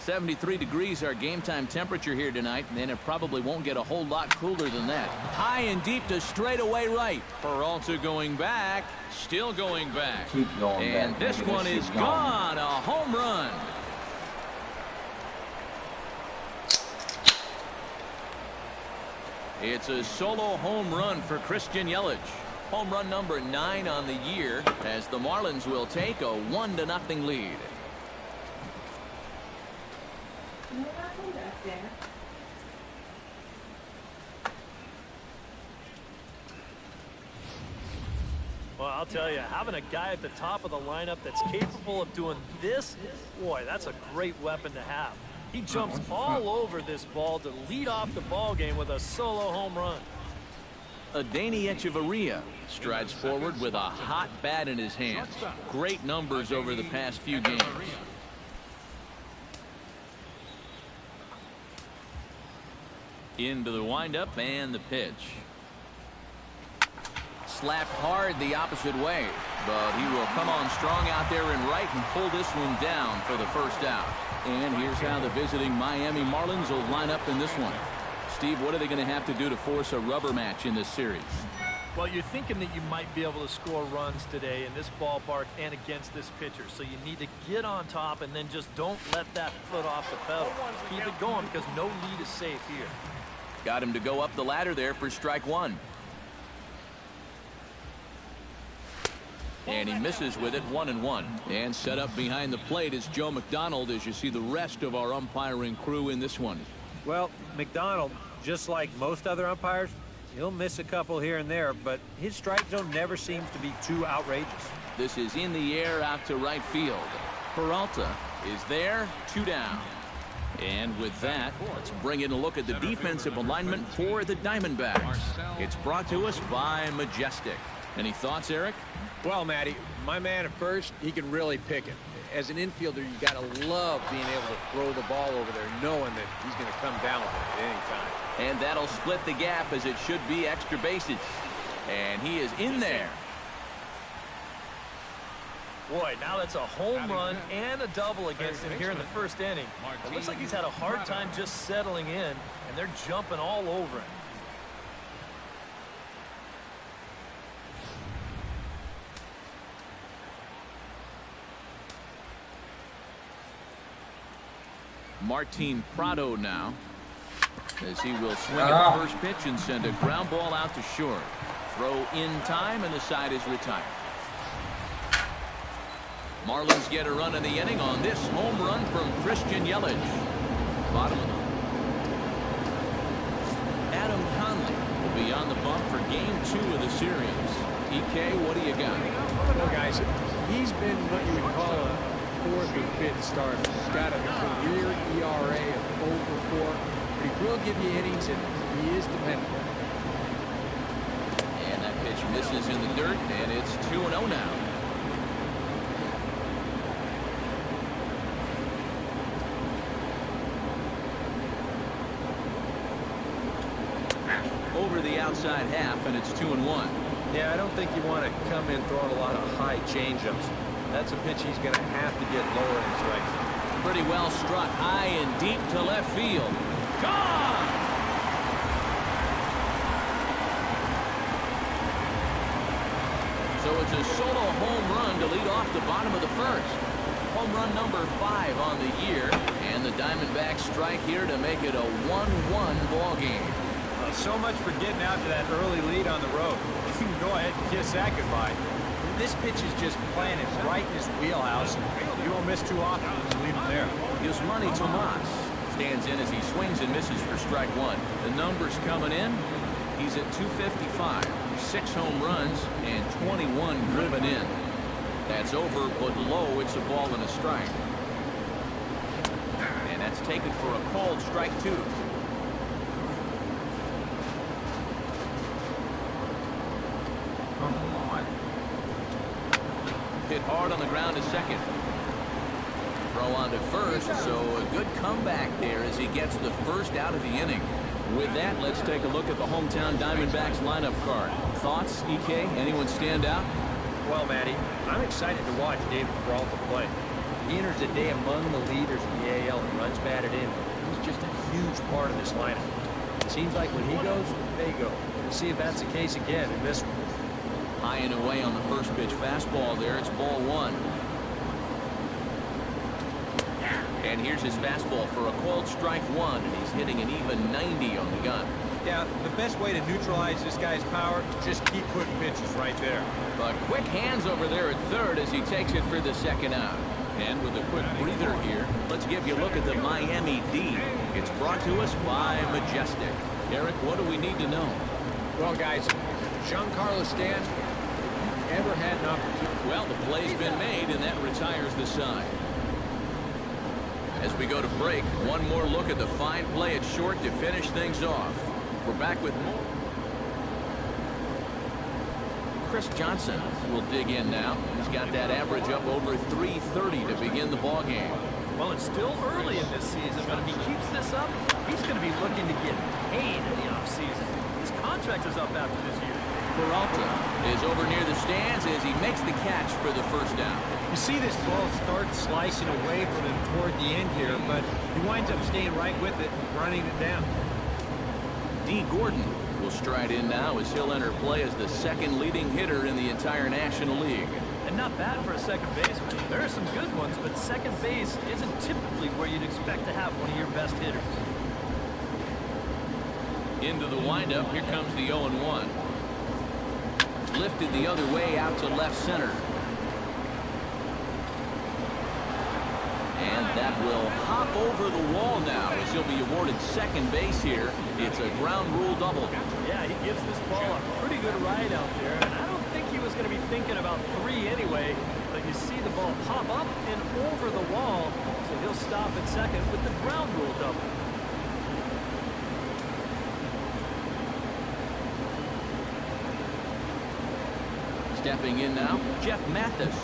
73 degrees our game time temperature here tonight, and it probably won't get a whole lot cooler than that. High and deep to straightaway right. Peralta going back, still going back. Keep going and back. This one is gone. A home run. It's a solo home run for Christian Yelich. Home run number 9 on the year, as the Marlins will take a 1-0 lead. Well, I'll tell you, having a guy at the top of the lineup that's capable of doing this, boy, that's a great weapon to have. He jumps all over this ball to lead off the ball game with a solo home run. Adeiny Echeverria strides forward with a hot bat in his hands. Great numbers over the past few games. Into the windup and the pitch. Slapped hard the opposite way, but he will come on strong out there in right and pull this one down for the first out. And here's how the visiting Miami Marlins will line up in this one. Steve, what are they going to have to do to force a rubber match in this series? Well, you're thinking that you might be able to score runs today in this ballpark and against this pitcher. So you need to get on top and then just don't let that foot off the pedal. Keep it going because no lead is safe here. Got him to go up the ladder there for strike one. And he misses with it, 1-1. And set up behind the plate is Joe McDonald as you see the rest of our umpiring crew in this one. Well, McDonald, just like most other umpires, he'll miss a couple here and there, but his strike zone never seems to be too outrageous. This is in the air out to right field. Peralta is there, 2 down. And with that, let's bring in a look at the defensive alignment for the Diamondbacks. It's brought to us by Majestic. Any thoughts, Eric? Well, Matty, my man at first, he can really pick it. As an infielder, you got to love being able to throw the ball over there, knowing that he's going to come down with it at any time. And that'll split the gap as it should be extra bases. And he is in there. Boy, now that's a home run and a double against him here in the first inning. It looks like he's had a hard time just settling in, and they're jumping all over him. Martin Prado now, as he will swing at the first pitch and send a ground ball out to short. Throw in time, and the side is retired. Marlins get a run in the inning on this home run from Christian Yelich. Bottom of the Adam Conley will be on the bump for game 2 of the series. EK, what do you got? Well, guys, he's been what you would call a 4th or 5th starter. He's got a career ERA of over 4, but he will give you innings, and he is dependable. And that pitch misses in the dirt, and it's 2-0 now. Over the outside half, and it's 2-1. Yeah, I don't think you want to come in throwing a lot of high changeups. That's a pitch he's going to have to get lower in strike zone. Pretty well struck high and deep to left field. Gone! So it's a solo home run to lead off the bottom of the first. Home run number 5 on the year, and the Diamondbacks strike here to make it a 1-1 ball game. So much for getting out to that early lead on the road. You can go ahead and kiss that goodbye. This pitch is just planted right in his wheelhouse. You won't miss too often when you leave him there. Yasmani Tomas stands in as he swings and misses for strike 1. The numbers coming in. He's at 255, 6 home runs, and 21 driven in. That's over, but low. It's a ball and a strike. And that's taken for a called strike 2. Hit hard on the ground to second. Throw on to first, so a good comeback there as he gets the first out of the inning. With that, let's take a look at the hometown Diamondbacks lineup card. Thoughts, EK? Anyone stand out? Well, Matty, I'm excited to watch David Peralta play. He enters the day among the leaders in the AL and runs batted in. He's just a huge part of this lineup. It seems like when he goes, they go. We'll see if that's the case again in this one. High and away on the first pitch fastball there. It's ball one. And here's his fastball for a called strike one, and he's hitting an even 90 on the gun. Yeah, the best way to neutralize this guy's power is just keep putting pitches right there. But quick hands over there at third as he takes it for the second out. And with a quick breather here, let's give you a look at the Miami D. It's brought to us by Majestic. Eric, what do we need to know? Well, guys, Giancarlo Stanton, if you ever had an opportunity. Well, the play's been made, and that retires the side. As we go to break, one more look at the fine play at short to finish things off. We're back with more. Chris Johnson will dig in now. He's got that average up over 330 to begin the ball game. Well, it's still early in this season, but if he keeps this up, he's going to be looking to get paid in the offseason. His contract is up after this year. Peralta is over near the stands as he makes the catch for the first down. You see this ball start slicing away from him toward the end here, but he winds up staying right with it, running it down. D. Gordon will stride in now as he'll enter play as the second leading hitter in the entire National League. And not bad for a second baseman. There are some good ones, but second base isn't typically where you'd expect to have one of your best hitters. Into the windup, here comes the 0-1. Lifted the other way out to left center. And that will hop over the wall now as he'll be awarded second base here. It's a ground rule double. Yeah, he gives this ball a pretty good ride out there, and I don't think he was going to be thinking about three anyway, but you see the ball pop up and over the wall, so he'll stop at second with the ground rule double. Stepping in now, Jeff Mathis.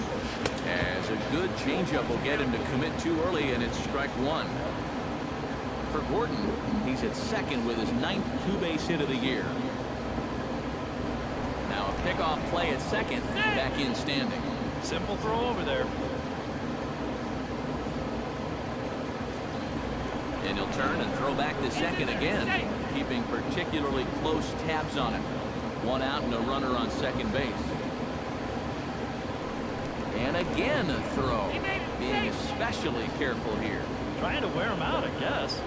As a good changeup will get him to commit too early, and it's strike one. For Gordon, he's at second with his 9th two-base hit of the year. Now a pickoff play at second, back in standing. Simple throw over there. And he'll turn and throw back to second again, keeping particularly close tabs on him. One out and a runner on second base. And again a throw, being especially careful here. Trying to wear him out, I guess.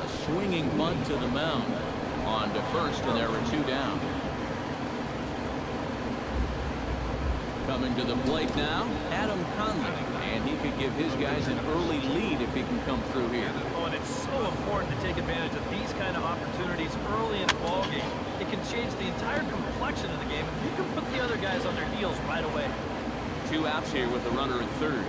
A swinging bunt to the mound. On to first, and there were two down. Coming to the plate now, Adam Conley. And he could give his guys an early lead if he can come through here. Oh, and it's so important to take advantage of these kind of opportunities early in the ball game. It can change the entire complexion of the game if you can put the other guys on their heels right away. Two outs here with a runner at third.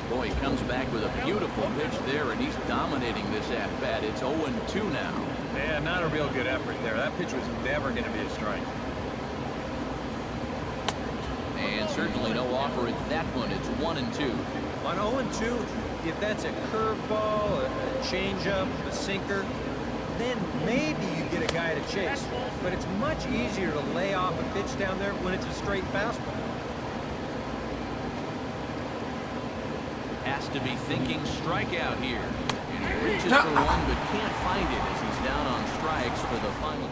Boy, he comes back with a beautiful pitch there, and he's dominating this at-bat. It's 0-2 now. Yeah, not a real good effort there. That pitch was never going to be a strike. And certainly no offer at that one. It's 1-2. On 0-2, if that's a curveball, a changeup, a sinker, then maybe you get a guy to chase. But it's much easier to lay off a pitch down there when it's a straight fastball. Has to be thinking strikeout here. And he reaches for one but can't find it as he's down on strikes for the final.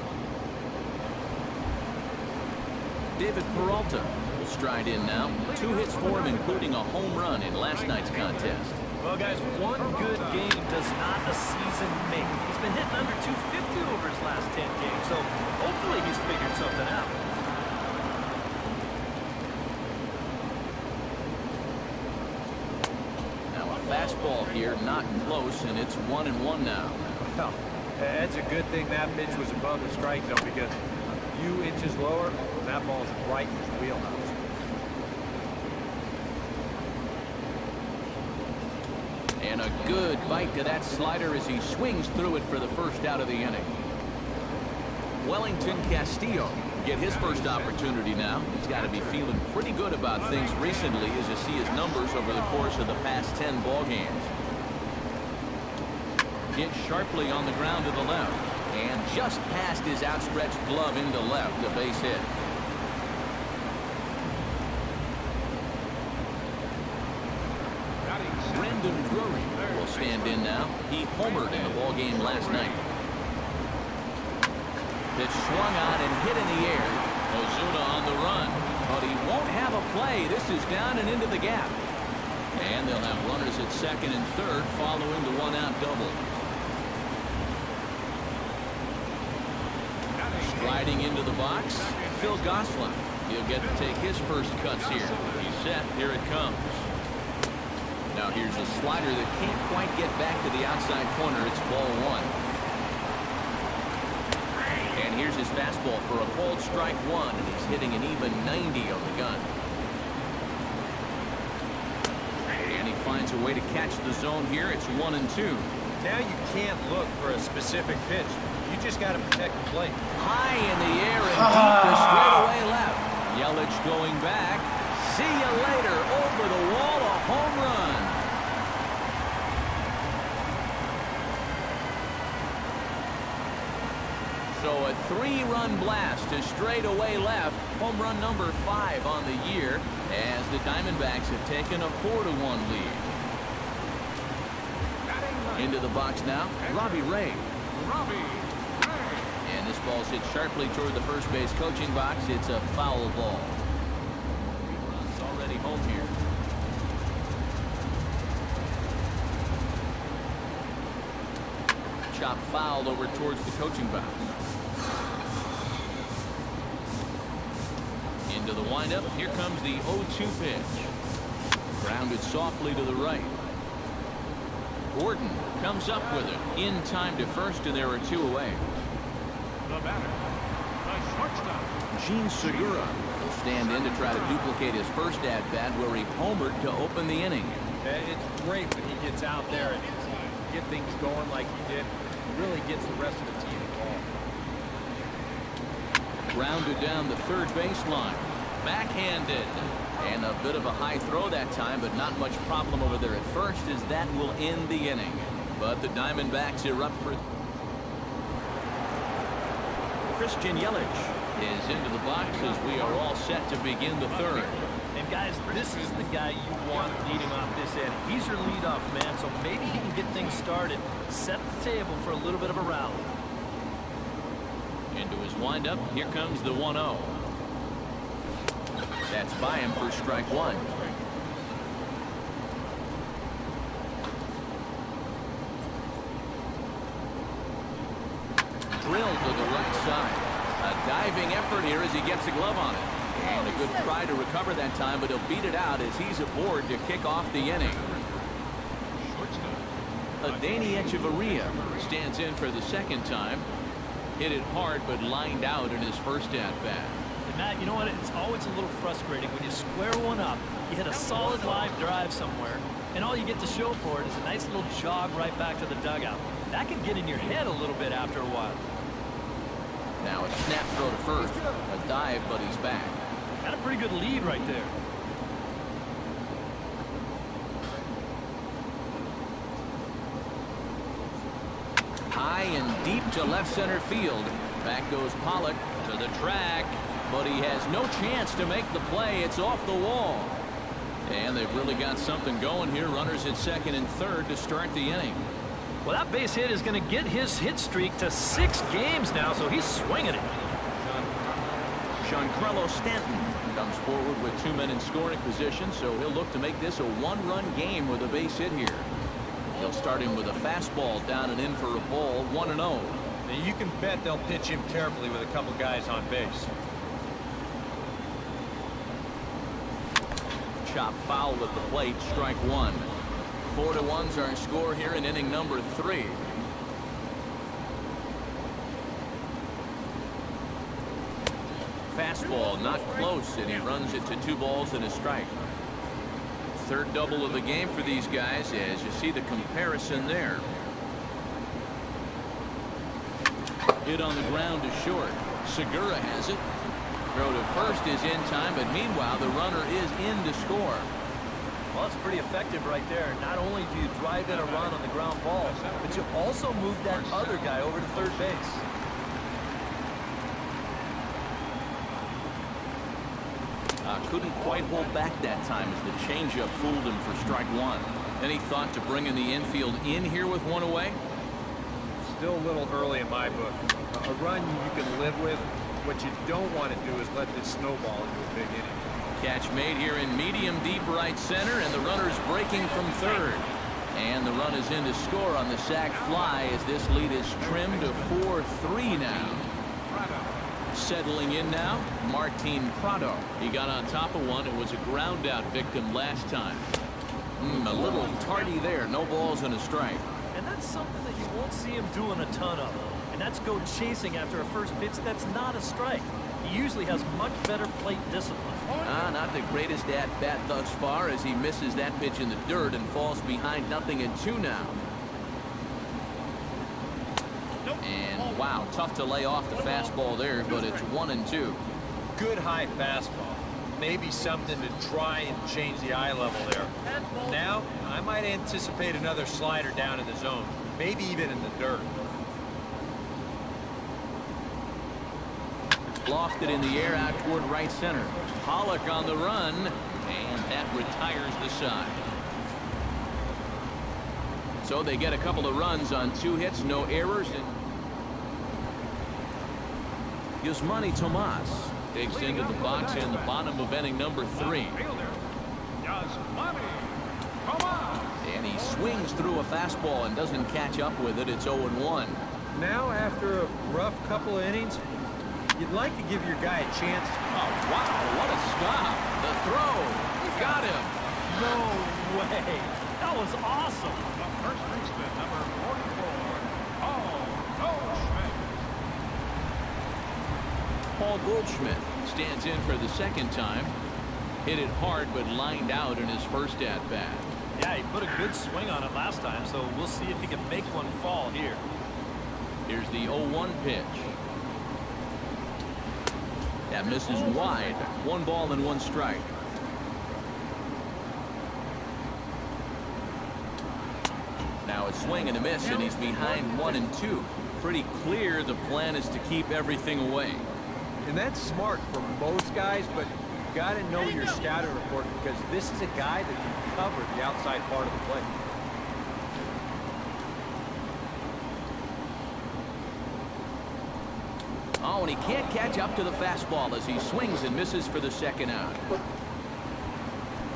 David Peralta will stride in now. 2 hits for him, including a home run in last night's contest. Well, guys, one good game does not a season make. He's been hitting under 250 over his last 10 games, so hopefully he's figured something out. Fastball here, not close, and it's 1-1 now. Well, that's a good thing that pitch was above the strike zone, because a few inches lower, that ball's right in his wheelhouse. And a good bite to that slider as he swings through it for the first out of the inning. Wellington Castillo get his first opportunity now. He's got to be feeling pretty good about things recently as you see his numbers over the course of the past 10 ball games. hit sharply on the ground to the left. And just past his outstretched glove into left, the base hit. Brendan Drury will stand in now. He homered in the ballgame last night. Pitch swung on and hit in the air. Ozuna on the run, but he won't have a play. This is down and into the gap. And they'll have runners at second and third following the one-out double. Striding into the box, Phil Gosselin. He'll get to take his first cuts here. He's set. Here it comes. Now here's a slider that can't quite get back to the outside corner. It's ball one. And here's his fastball for a called strike one, and he's hitting an even 90 on the gun. And he finds a way to catch the zone here. It's 1-2. Now you can't look for a specific pitch. You just got to protect the plate. High in the air and deep to straightaway left. Yelich going back. See you later. Over the wall, a home run. So a 3-run blast to straightaway left. Home run number 5 on the year as the Diamondbacks have taken a 4-1 lead. Into the box now, Robbie Ray. And this ball's hit sharply toward the first base coaching box. It's a foul ball. It's already home here. Chop fouled over towards the coaching box. Into the windup. Here comes the 0-2 pitch. Grounded softly to the right. Gordon comes up with it in time to first, and there are 2 away. The batter, the shortstop. Gene Segura will stand in to try to duplicate his first at-bat where he homered to open the inning. It's great when he gets out there and get things going like he did. He really gets the rest of the team involved. Grounded down the third baseline. Backhanded. And a bit of a high throw that time, but not much problem over there at first, as that will end the inning. But the Diamondbacks are up for... Christian Yelich is into the box as we are all set to begin the third. And guys, this is the guy you want leading off this inning. He's your leadoff man, so maybe he can get things started, set the table for a little bit of a rally. Into his windup, here comes the 1-0. That's by him for strike one. Drilled to the right side. A diving effort here as he gets a glove on it. And a good try to recover that time, but he'll beat it out as he's aboard to kick off the inning. Adeiny Echeverria stands in for the second time. Hit it hard, but lined out in his first at-bat. Matt, you know what? It's always a little frustrating when you square one up, you hit a solid live drive somewhere, and all you get to show for it is a nice little jog right back to the dugout. That can get in your head a little bit after a while. Now a snap throw to first. A dive, but he's back. Got a pretty good lead right there. High and deep to left center field. Back goes Pollock to the track, but he has no chance to make the play. It's off the wall. And they've really got something going here. Runners at second and third to start the inning. Well, that base hit is going to get his hit streak to 6 games now, so he's swinging it. Giancarlo Stanton comes forward with 2 men in scoring position, so he'll look to make this a 1-run game with a base hit here. They'll start him with a fastball down and in for a ball, 1-0. Now you can bet they'll pitch him carefully with a couple guys on base. Chop foul at the plate, strike one. 4-1's our score here in inning number 3. Fastball not close, and he runs it to 2 balls and a strike. Third double of the game for these guys, as you see the comparison there. Hit on the ground to short. Segura has it. Throw to first is in time, but meanwhile the runner is in to score. Well, it's pretty effective right there. Not only do you drive in a run on the ground ball, but you also move that other guy over to third base. Couldn't quite hold back that time as the changeup fooled him for strike one. Any thought to bringing the infield in here with one away? Still a little early in my book. A run you can live with. What you don't want to do is let this snowball into a big inning. Catch made here in medium deep right center, and the runner's breaking from third. And the run is in to score on the sac fly as this lead is trimmed to 4-3 now. Settling in now, Martin Prado. He got on top of one. It was a ground out victim last time. A little tardy there. No balls and a strike. And that's something that you won't see him doing a ton of. And that's go chasing after a first pitch that's not a strike. He usually has much better plate discipline. Not the greatest at-bat thus far as he misses that pitch in the dirt and falls behind 0-2 now. And wow, tough to lay off the fastball there, but it's 1-2. Good high fastball. Maybe something to try and change the eye level there. Now, I might anticipate another slider down in the zone, maybe even in the dirt. Lofted in the air out toward right center. Pollock on the run, and that retires the side. So they get a couple of runs on 2 hits, no errors, and Yasmani Tomas takes into the box in the bottom of inning number 3. And he swings through a fastball and doesn't catch up with it. It's 0-1. Now, after a rough couple of innings, you'd like to give your guy a chance. Oh, wow, what a stop. The throw. Got him. No way. That was awesome. The first baseman, number 44, Paul Goldschmidt stands in for the second time. Hit it hard, but lined out in his first at-bat. Yeah, he put a good swing on it last time, so we'll see if he can make one fall here. Here's the 0-1 pitch. That misses wide. 1 ball and 1 strike. Now a swing and a miss, and he's behind 1-2. Pretty clear the plan is to keep everything away. And that's smart for most guys, but you've got to know your scouting report because this is a guy that can cover the outside part of the plate. Oh, and he can't catch up to the fastball as he swings and misses for the second out.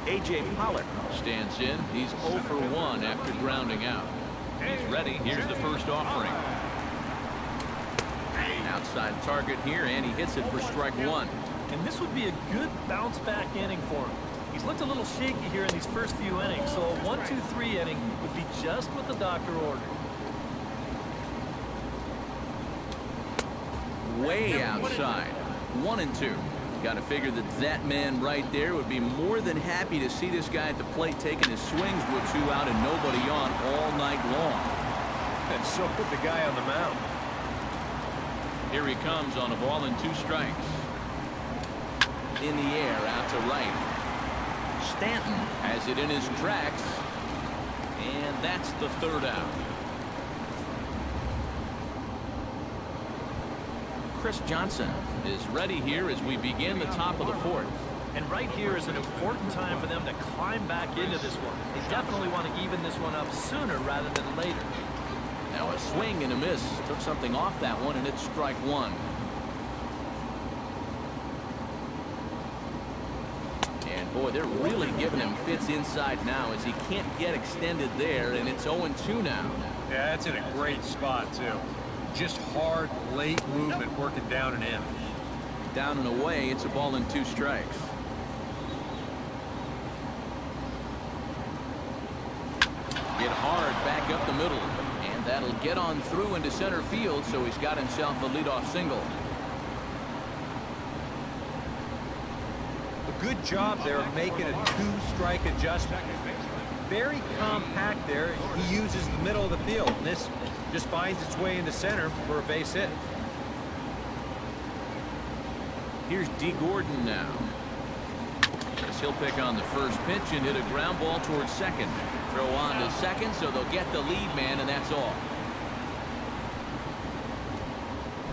A.J. Pollock stands in. He's 0 for 1 after grounding out. He's ready. Here's the first offering. An outside target here, and he hits it for strike 1. And this would be a good bounce-back inning for him. He's looked a little shaky here in these first few innings, so a 1-2-3 inning would be just what the doctor ordered. Way outside. 1-2. Got to figure that man right there would be more than happy to see this guy at the plate taking his swings with 2 out and nobody on all night long. And so would the guy on the mound. Here he comes on a ball and 2 strikes. In the air, out to right. Stanton has it in his tracks. And that's the 3rd out. Chris Johnson is ready here as we begin the top of the 4th. And right here is an important time for them to climb back into this one. They definitely want to even this one up sooner rather than later. Now a swing and a miss. Took something off that one, and it's strike 1. And boy, they're really giving him fits inside now as he can't get extended there, and it's 0-2 now. Yeah, that's in a great spot, too. Just hard, late movement working down and in. Down and away, it's a ball and 2 strikes. Get hard back up the middle, and that'll get on through into center field, so he's got himself a leadoff single. A good job there of making a 2-strike adjustment. Very compact there. He uses the middle of the field, and this just finds its way into center for a base hit. Here's D. Gordon now. As he'll pick on the first pitch and hit a ground ball towards second. Throw on to second, so they'll get the lead man, and that's all.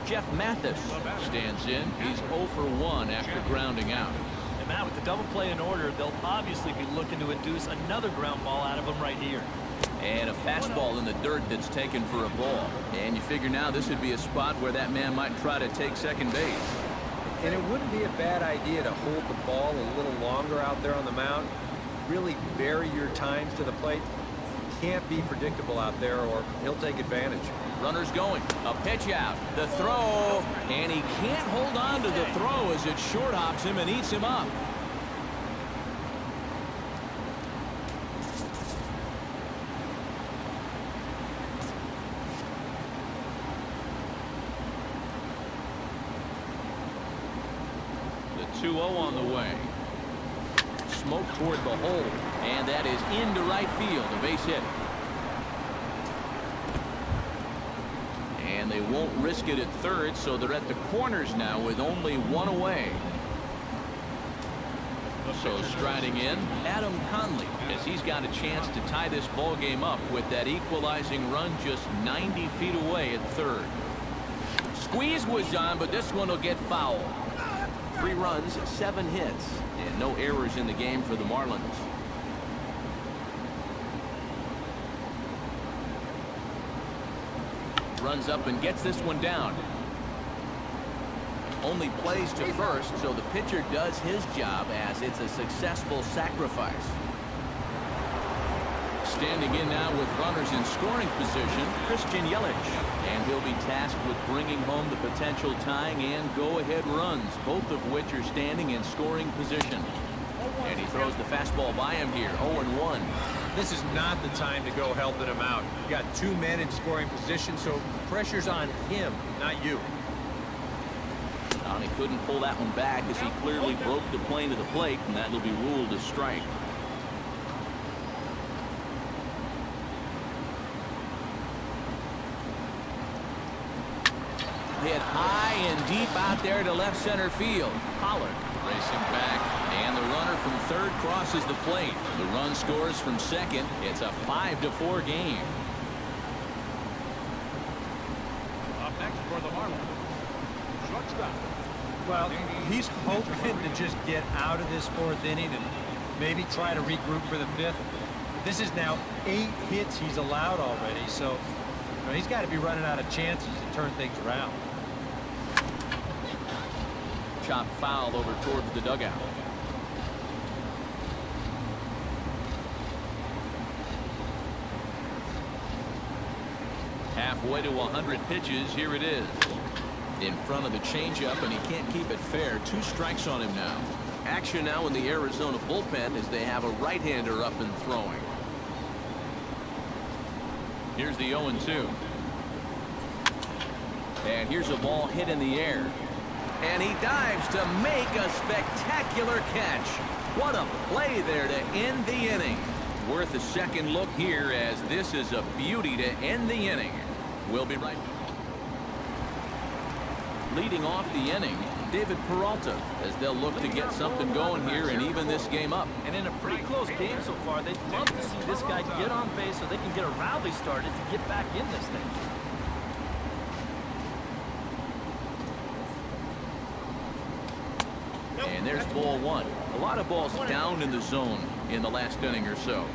Jeff Mathis stands in. He's 0 for 1 after grounding out. And Matt, with the double play in order, they'll obviously be looking to induce another ground ball out of him right here. And a fastball in the dirt that's taken for a ball. And you figure now this would be a spot where that man might try to take second base. And it wouldn't be a bad idea to hold the ball a little longer out there on the mound. Really vary your times to the plate. Can't be predictable out there or he'll take advantage. Runner's going. A pitch out. The throw. And he can't hold on to the throw as it short hops him and eats him up. The 2-0 on the way. Smoke toward the hole. And that is into right field. A base hit. And they won't risk it at third, so they're at the corners now with only one away. So striding in, Adam Conley, as he's got a chance to tie this ball game up with that equalizing run just 90 feet away at third. Squeeze was on, but this one will get foul. 3 runs, 7 hits, and no errors in the game for the Marlins. Runs up and gets this one down. Only plays to first, so the pitcher does his job as it's a successful sacrifice. Standing in now with runners in scoring position, Christian Yelich. And he'll be tasked with bringing home the potential tying and go-ahead runs, both of which are standing in scoring position. And he throws the fastball by him here, 0-1. This is not the time to go helping him out. You got 2 men in scoring position, so pressure's on him, not you. And he couldn't pull that one back as he clearly broke the plane to the plate, and that'll be ruled a strike. Hit high and deep out there to left center field. Pollard racing back, and the runner from third crosses the plate. The run scores from second. It's a 5-4 game. Up next for the Marlins, shortstop. Well, he's hoping to just get out of this 4th inning and maybe try to regroup for the 5th. This is now 8 hits he's allowed already, so he's got to be running out of chances to turn things around. Chop foul over towards the dugout. Halfway to 100 pitches. Here it is. In front of the changeup, and he can't keep it fair. 2 strikes on him now. Action now in the Arizona bullpen as they have a right-hander up and throwing. Here's the 0-2. And here's a ball hit in the air. And he dives to make a spectacular catch. What a play there to end the inning. Worth a second look here as this is a beauty to end the inning. We'll be right back. Leading off the inning, David Peralta, as they'll look to get something going here and even this game up. And in a pretty close game so far, they'd love to see this guy get on base so they can get a rally started to get back in this thing. And there's ball 1. A lot of balls down in the zone in the last inning or so.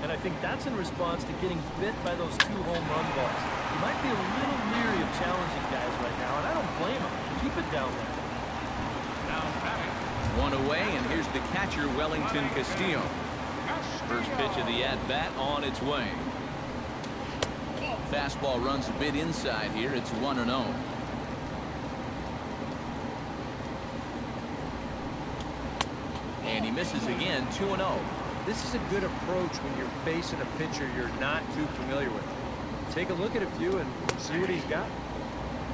And I think that's in response to getting bit by those 2 home run balls. You might be a little leery of challenging guys right now, and I don't blame him. Keep it down there. Now batting. 1 away, and here's the catcher, Wellington Castillo. First pitch of the at-bat on its way. Fastball runs a bit inside here. It's 1-0. And he misses again, 2-0. This is a good approach when you're facing a pitcher you're not too familiar with. Take a look at a few and see what he's got.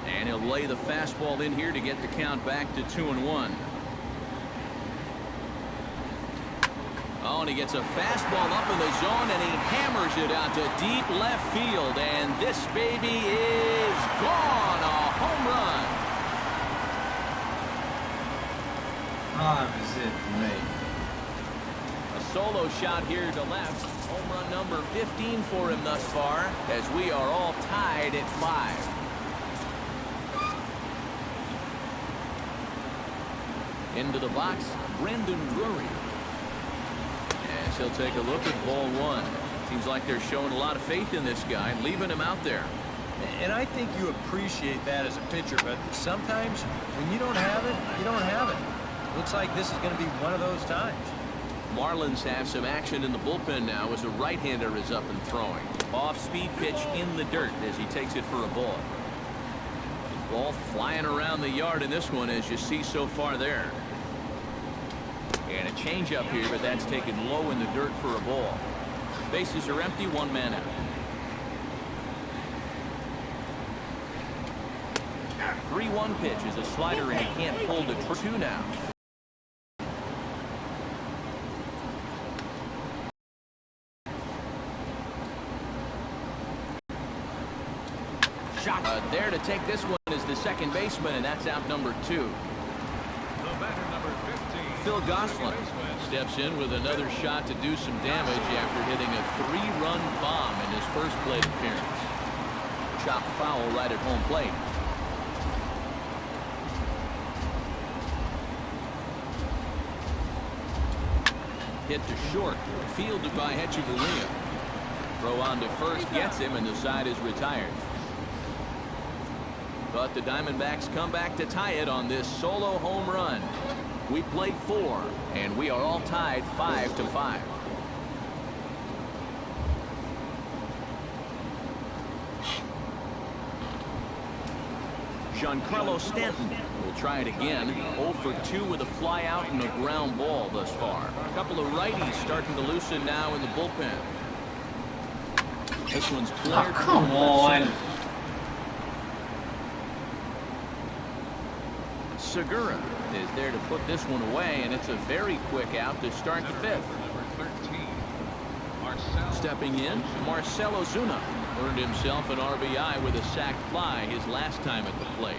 And he'll lay the fastball in here to get the count back to 2-1. Oh, and he gets a fastball up in the zone, and he hammers it out to deep left field. And this baby is gone. A home run. That was it for me. solo shot here to left. Home run number 15 for him thus far, as we are all tied at 5. Into the box, Brendan Drury. As he'll take a look at ball 1. Seems like they're showing a lot of faith in this guy, leaving him out there. And I think you appreciate that as a pitcher, but sometimes when you don't have it, you don't have it. Looks like this is going to be one of those times. Marlins have some action in the bullpen now as a right-hander is up and throwing. Off-speed pitch in the dirt as he takes it for a ball. Ball flying around the yard in this one, as you see so far there. And a changeup here, but that's taken low in the dirt for a ball. Bases are empty, 1 man out. 3-1 pitch is a slider, and he can't pull the 2 now. Shot there to take this one is the second baseman, and that's out number 2. The batter, number 15. Phil Gosselin steps in with another shot to do some damage after hitting a 3-run bomb in his first plate appearance. Chopped foul right at home plate. Hit to short, fielded by Hechavarria. Throw on to first gets him, and the side is retired. But the Diamondbacks come back to tie it on this solo home run. We played 4, and we are all tied 5-5. Giancarlo Stanton will try it again. 0 for 2 with a fly out and a ground ball thus far. A couple of righties starting to loosen now in the bullpen. This one's flared. Oh, come on. Segura is there to put this one away, and it's a very quick out to start the 5th. Number 13. Marcell. Stepping in, Marcell Ozuna earned himself an RBI with a sac fly his last time at the plate.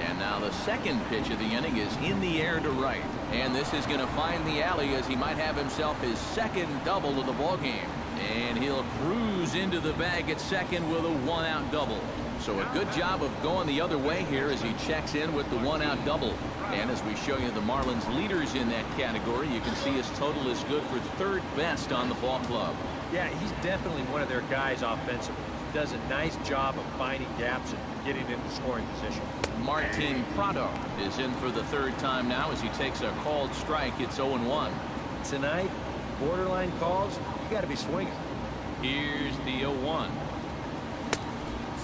And now the second pitch of the inning is in the air to right, and this is going to find the alley as he might have himself his second double of the ball game, and he'll cruise into the bag at second with a 1-out double. So a good job of going the other way here as he checks in with the 1-out double. And as we show you the Marlins leaders in that category, you can see his total is good for 3rd best on the ball club. Yeah, he's definitely one of their guys offensively. He does a nice job of finding gaps and getting into scoring position. Martin Prado is in for the 3rd time now as he takes a called strike. It's 0-1. Tonight, borderline calls, you got to be swinging. Here's the 0-1.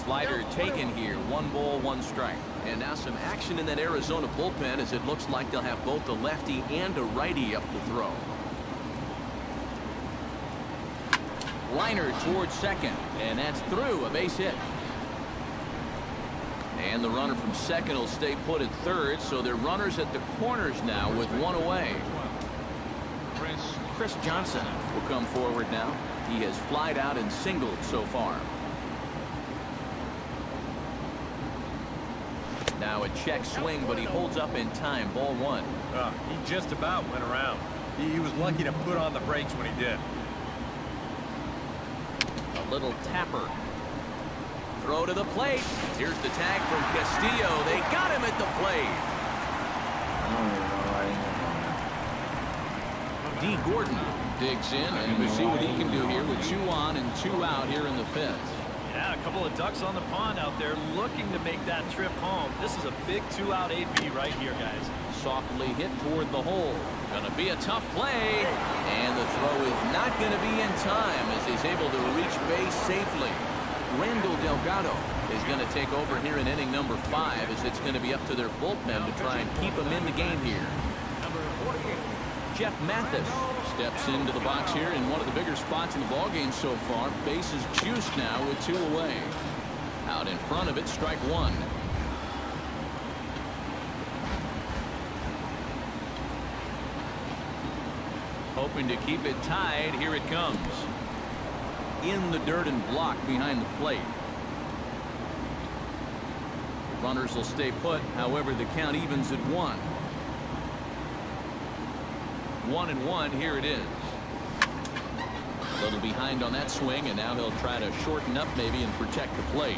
Slider taken here. 1 ball, 1 strike. And now some action in that Arizona bullpen as it looks like they'll have both a lefty and a righty up to throw. Liner towards second, and that's through, a base hit. And the runner from second will stay put at 3rd, so they're runners at the corners now with 1 away. Chris Johnson will come forward now. He has flied out and singled so far. Now a check swing, but he holds up in time. Ball 1. He just about went around. He was lucky to put on the brakes when he did. A little tapper. Throw to the plate. Here's the tag from Castillo. They got him at the plate. D. Gordon digs in, and we'll see what he can do here with 2 on and 2 out here in the 5th. Yeah, a couple of ducks on the pond out there looking to make that trip home. This is a big 2-out AB right here, guys. Softly hit toward the hole. Gonna be a tough play, and the throw is not gonna be in time as he's able to reach base safely. Randall Delgado is gonna take over here in inning number 5 as it's gonna be up to their bullpen to try and keep him in the game here. Number 48. Jeff Mathis steps into the box here in one of the bigger spots in the ballgame so far. Bases juiced now with 2 away. Out in front of it, strike 1. Hoping to keep it tied. Here it comes. In the dirt and blocked behind the plate. Runners will stay put. However, the count evens at 1. 1-1. Here it is. A little behind on that swing, and now he'll try to shorten up maybe and protect the plate.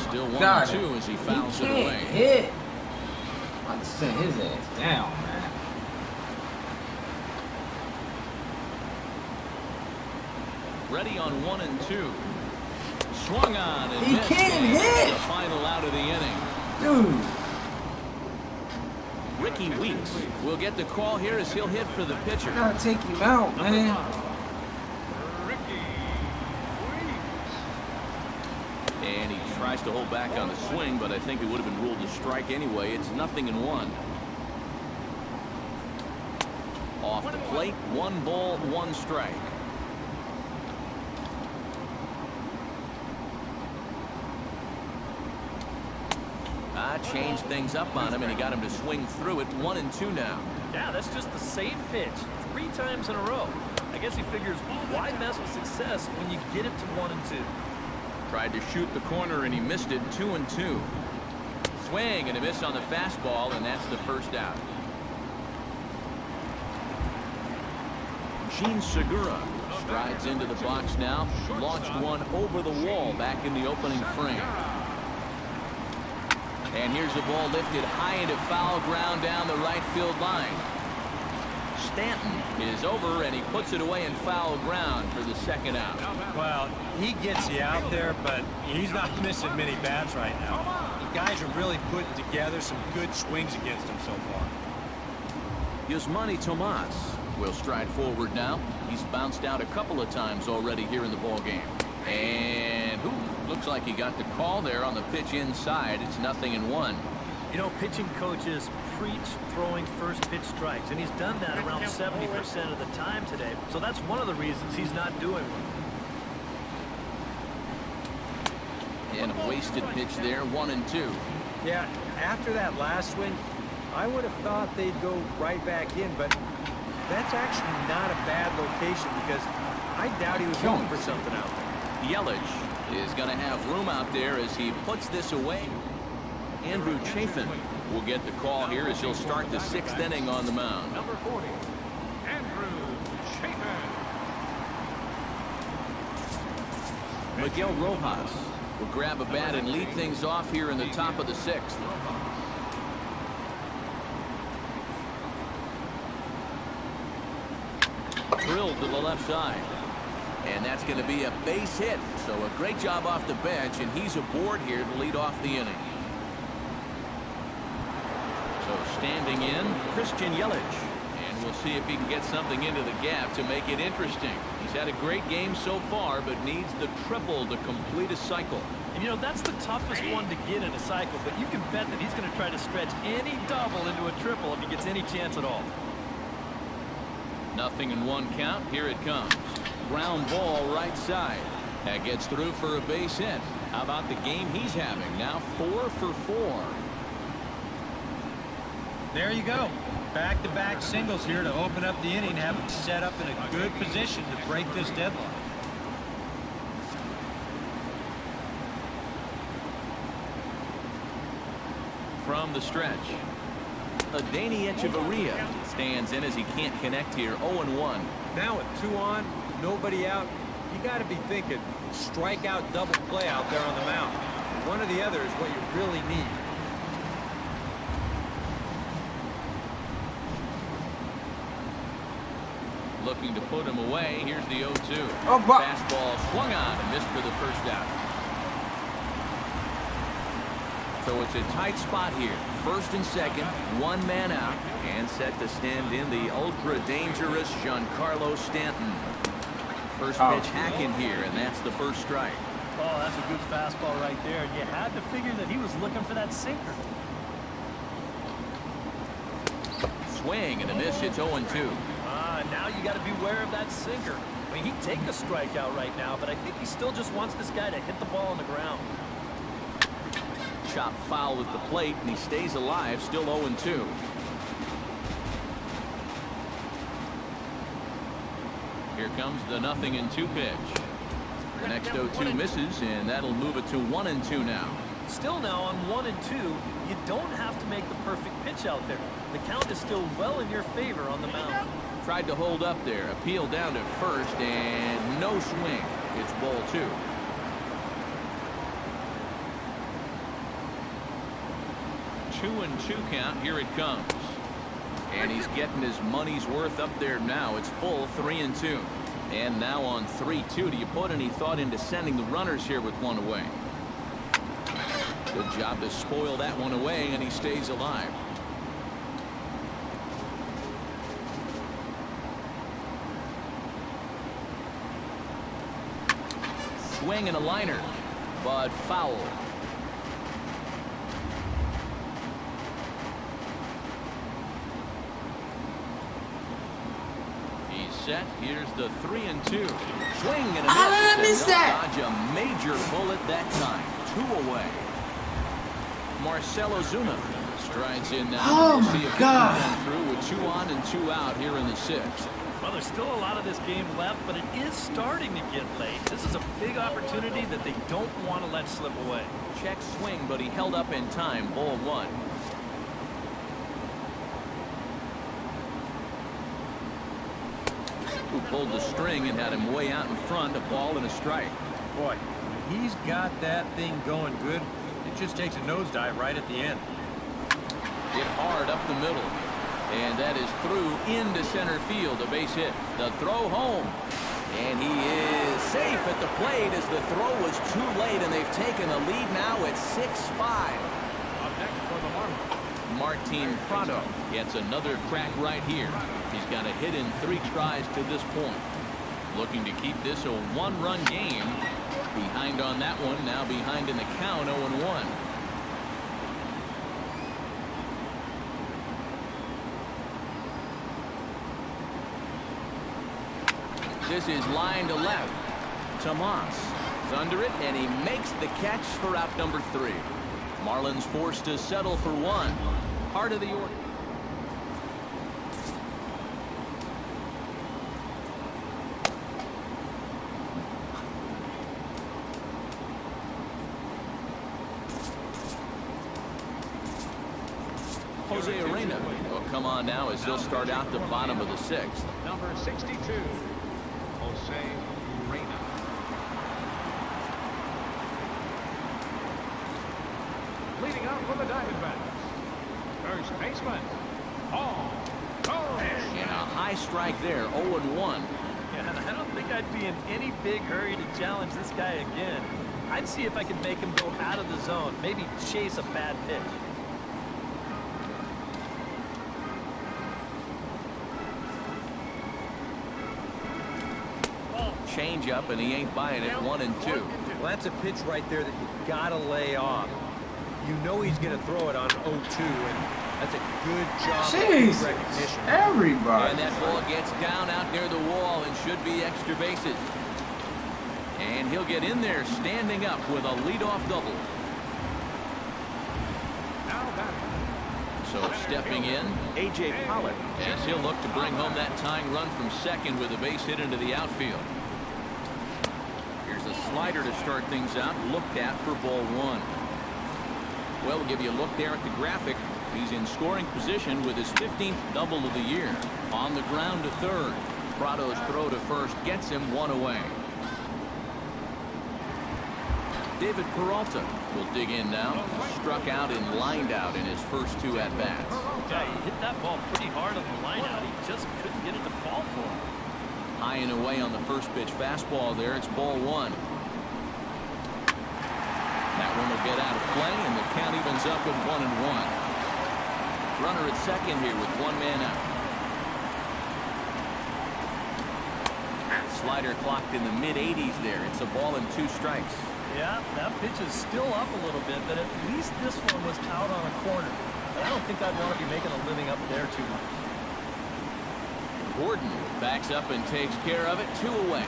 Still 1-2 as he fouls it away. Hit. I'd send his ass down, man. Ready on 1-2. Swung on and he missed. Can't hit. The final out of the inning. Dude. Ricky Weeks will get the call here as he'll hit for the pitcher. Gotta take him out, man. And he tries to hold back on the swing, but I think it would have been ruled a strike anyway. It's 0-1. Off the plate, 1 ball, 1 strike. Changed things up on him, and he got him to swing through it. 1-2 now. Yeah, that's just the same pitch 3 times in a row. I guess he figures, why mess with success when you get it to 1-2? Tried to shoot the corner, and he missed it. 2-2. Swing and a miss on the fastball, and that's the first out. Gene Segura strides into the box now. Launched one over the wall back in the opening frame. And here's a ball lifted high into foul ground down the right field line. Stanton is over, and he puts it away in foul ground for the second out. Well, he gets you out there, but he's not missing many bats right now. The guys are really putting together some good swings against him so far. Yasmani Tomas will stride forward now. He's bounced out a couple of times already here in the ball game. And looks like he got the call there on the pitch inside. It's 0-1. You know, pitching coaches preach throwing first pitch strikes, and he's done that around 70% of the time today. So that's one of the reasons he's not doing well. And a wasted pitch there, 1-2. Yeah, after that last swing, I would have thought they'd go right back in, but that's actually not a bad location because I doubt he was looking for something out there. Yelich is going to have room out there as he puts this away. Andrew Chafin will get the call here as he'll start the 6th inning on the mound. Number 40, Andrew Chafin. Miguel Rojas will grab a bat and lead things off here in the top of the 6th. Drilled to the left side. And that's going to be a base hit. So a great job off the bench, and he's aboard here to lead off the inning. So standing in, Christian Yelich. And we'll see if he can get something into the gap to make it interesting. He's had a great game so far, but needs the triple to complete a cycle. And you know, that's the toughest one to get in a cycle, but you can bet that he's going to try to stretch any double into a triple if he gets any chance at all. 0-1 count. Here it comes. Ground ball right side. That gets through for a base hit. How about the game he's having? Now 4 for 4. There you go. Back-to-back singles here to open up the inning, have him set up in a good position to break this deadline. From the stretch, Adeiny Echeverria stands in as he can't connect here. 0-1. Now with 2 on, nobody out, you got to be thinking strikeout double play out there on the mound. One or the other is what you really need. Looking to put him away. Here's the 0-2. Oh, fastball swung on and missed for the first out. So it's a tight spot here. First and second, 1 man out, and set to stand in the ultra-dangerous Giancarlo Stanton. First pitch hacking here, and that's the first strike. Oh, that's a good fastball right there. You had to figure that he was looking for that sinker. Swing and a miss. It's 0-2. Now you got to beware of that sinker. I mean, he'd take a strikeout right now, but I think he still just wants this guy to hit the ball on the ground. Chop foul at the plate, and he stays alive, still 0-2. Here comes the 0-2 pitch. The next 0-2 misses, and that'll move it to 1-2 now. Still now on 1-2, you don't have to make the perfect pitch out there. The count is still well in your favor on the mound. Tried to hold up there, appeal down to first, and no swing. It's ball 2. Two and 2 count. Here it comes. And he's getting his money's worth up there now. It's full 3-2. And now on 3-2. Do you put any thought into sending the runners here with one away? Good job to spoil that one away, and he stays alive. Swing and a liner, but foul. He's set. Here's the 3-2. Swing and a miss. How did I miss that? Dodge a major bullet that time. 2 away. Marcelo Zuna strides in now. Oh, we'll see my if he God. can come through with 2 on and 2 out here in the 6th. Well, there's still a lot of this game left, but it is starting to get late. This is a big opportunity that they don't want to let slip away. Check swing, but he held up in time. Ball 1. Who pulled the string and had him way out in front. A ball and a strike. Boy, when he's got that thing going good, it just takes a nosedive right at the end. Hit hard up the middle. And that is through into center field. A base hit. The throw home. And he is safe at the plate as the throw was too late, and they've taken a lead now at 6-5. Up next for the Marlins. Martin Prado gets another crack right here. He's got a hit in 3 tries to this point. Looking to keep this a 1-run game. Behind on that one. Now behind in the count, 0-1. This is line to left. Tomas is under it, and he makes the catch for out number 3. Marlins forced to settle for 1. Part of the order. Jose Arena will come on now as he'll start out the bottom of the 6th. Number 62, Jose Reyna. Leading out for the Diamondbacks, first baseman, Paul Gomes. And a high strike there, 0-1. Yeah, I don't think I'd be in any big hurry to challenge this guy again. I'd see if I could make him go out of the zone, maybe chase a bad pitch. Change up, and he ain't buying it. 1-2. Well, that's a pitch right there that you gotta lay off. You know he's gonna throw it on 0-2, and that's a good job Jeez, of recognition. everybody. And that ball gets down out near the wall and should be extra bases. And he'll get in there standing up with a leadoff double. Now batting. So stepping in, A.J. Pollock, as he'll look to bring home that tying run from second with a base hit into the outfield. Here's a slider to start things out, looked at for ball 1. Well, we'll give you a look there at the graphic. He's in scoring position with his 15th double of the year. On the ground to third. Prado's throw to first gets him 1 away. David Peralta will dig in now. Struck out and lined out in his first 2 at-bats. Yeah, he hit that ball pretty hard on the line out. He just couldn't get it to fall for him. High and away on the first pitch fastball there. It's ball 1. That one will get out of play, and the count evens up with 1-1. Runner at second here with 1 man out. Slider clocked in the mid-80s there. It's a ball and 2 strikes. Yeah, that pitch is still up a little bit, but at least this one was out on a corner. But I don't think I'd want to be making a living up there too much. Gordon backs up and takes care of it. 2 away.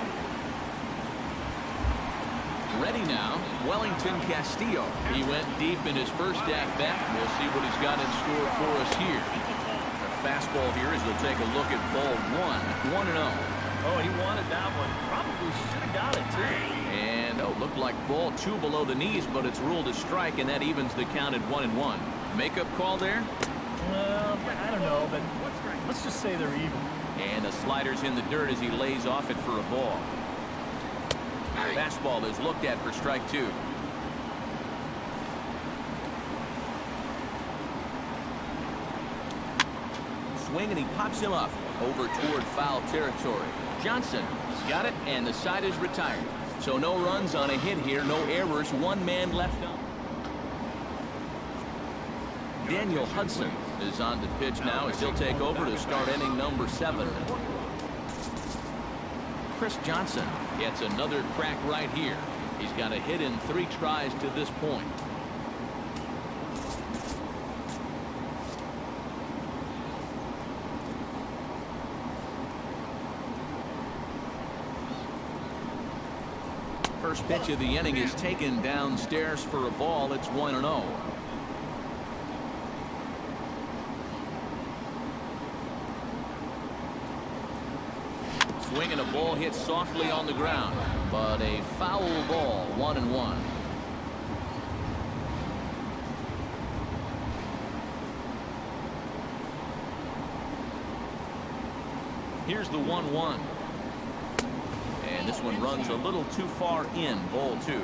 Ready now, Wellington Castillo. He went deep in his first at-bat. We'll see what he's got in store for us here. The fastball here as we'll take a look at ball 1. 1-0. Oh, he wanted that one. Probably should have got it, too. And, oh, looked like ball 2 below the knees, but it's ruled a strike, and that evens the count at 1-1. Makeup call there? I don't know, but let's just say they're even. And the slider's in the dirt as he lays off it for a ball. Fastball is looked at for strike 2. Swing, and he pops him up over toward foul territory. Johnson has got it, and the side is retired. So no runs on a hit here, no errors, 1 man left on. Daniel Hudson is on the pitch now as he'll take over to start inning number 7. Chris Johnson gets another crack right here. He's got a hit in 3 tries to this point. First pitch of the inning is taken downstairs for a ball. It's 1-0. Swing, and a ball hit softly on the ground, but a foul ball. 1-1. Here's the 1-1. And this one runs a little too far in. Ball 2.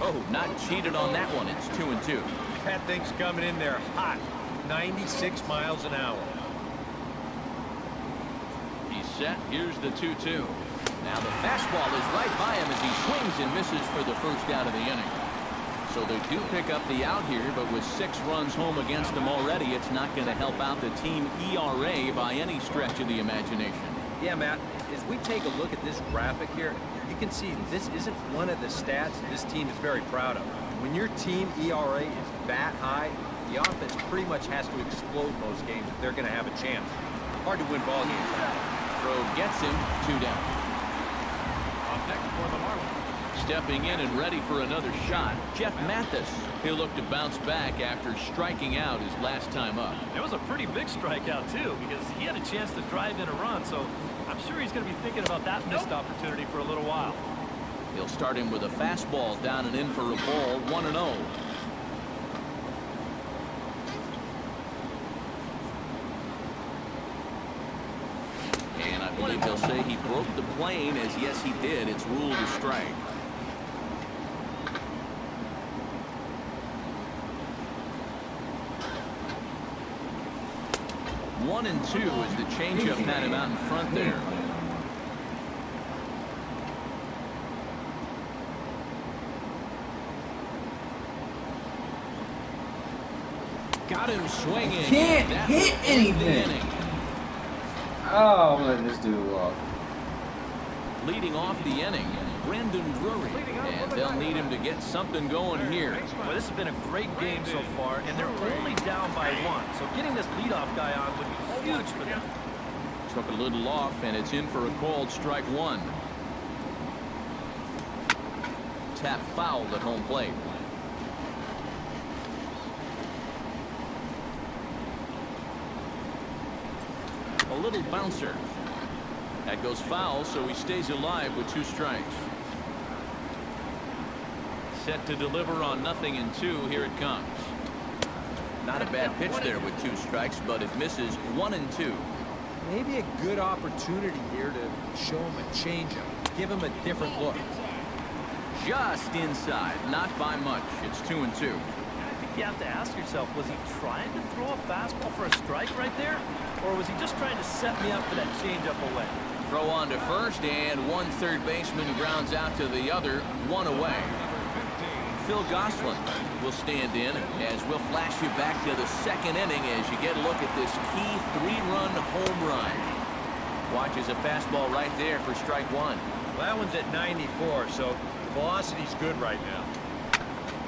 Oh, not cheated on that one. It's 2-2. That thing's coming in there hot. 96 miles an hour. He's set. Here's the 2-2. Now the fastball is right by him as he swings and misses for the first out of the inning. So they do pick up the out here, but with 6 runs home against them already, it's not going to help out the team ERA by any stretch of the imagination. Yeah, Matt, as we take a look at this graphic here, you can see this isn't one of the stats this team is very proud of. When your team ERA is that high, the offense pretty much has to explode most games if they're going to have a chance. Hard to win ball games. Throw gets him. 2 down. Up next for the Marlins. Stepping in and ready for another shot, Jeff Mathis. He'll look to bounce back after striking out his last time up. It was a pretty big strikeout, too, because he had a chance to drive in a run, so I'm sure he's going to be thinking about that missed opportunity for a little while. He'll start him with a fastball down and in for a ball. 1-0. And I believe they'll say he broke the plane, as yes he did. It's ruled a strike. 1-2 as the changeup had him out in front there. Got him swinging. Can't hit anything. Oh, I'm letting this dude walk. Leading off the inning, Brandon Drury, and they'll need him to get something going here. Well, this has been a great game so far, and they're only down by 1. So getting this leadoff guy on would be huge for them. Took a little off, and it's in for a called strike 1. Tap fouled at home plate. A little bouncer. That goes foul, so he stays alive with 2 strikes. Set to deliver on 0-2. Here it comes. Not a bad pitch there with 2 strikes, but it misses. 1-2. Maybe a good opportunity here to show him a changeup. Give him a different look. Just inside, not by much. It's 2-2. I think you have to ask yourself, was he trying to throw a fastball for a strike right there? Or was he just trying to set me up for that changeup away? Throw on to first, and 1 third baseman grounds out to the other. 1 away. Phil Gosselin will stand in as we'll flash you back to the 2nd inning as you get a look at this key 3-run home run. Watches a fastball right there for strike 1. Well, that one's at 94, so the velocity's good right now.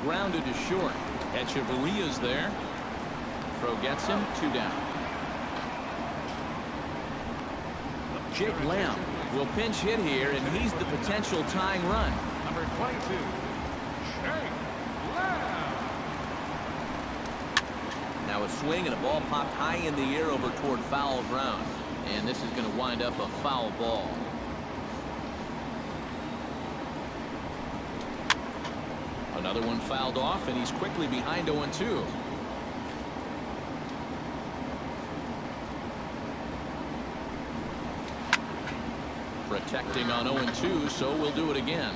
Grounded to short. Echeverria's there. Throw gets him. 2 down. Jake Lamb will pinch hit here, and he's the potential tying run. Number 22, Jake Lamb. Now a swing and a ball popped high in the air over toward foul ground. And this is going to wind up a foul ball. Another one fouled off, and he's quickly behind 0-2. Protecting on 0-2, so we'll do it again.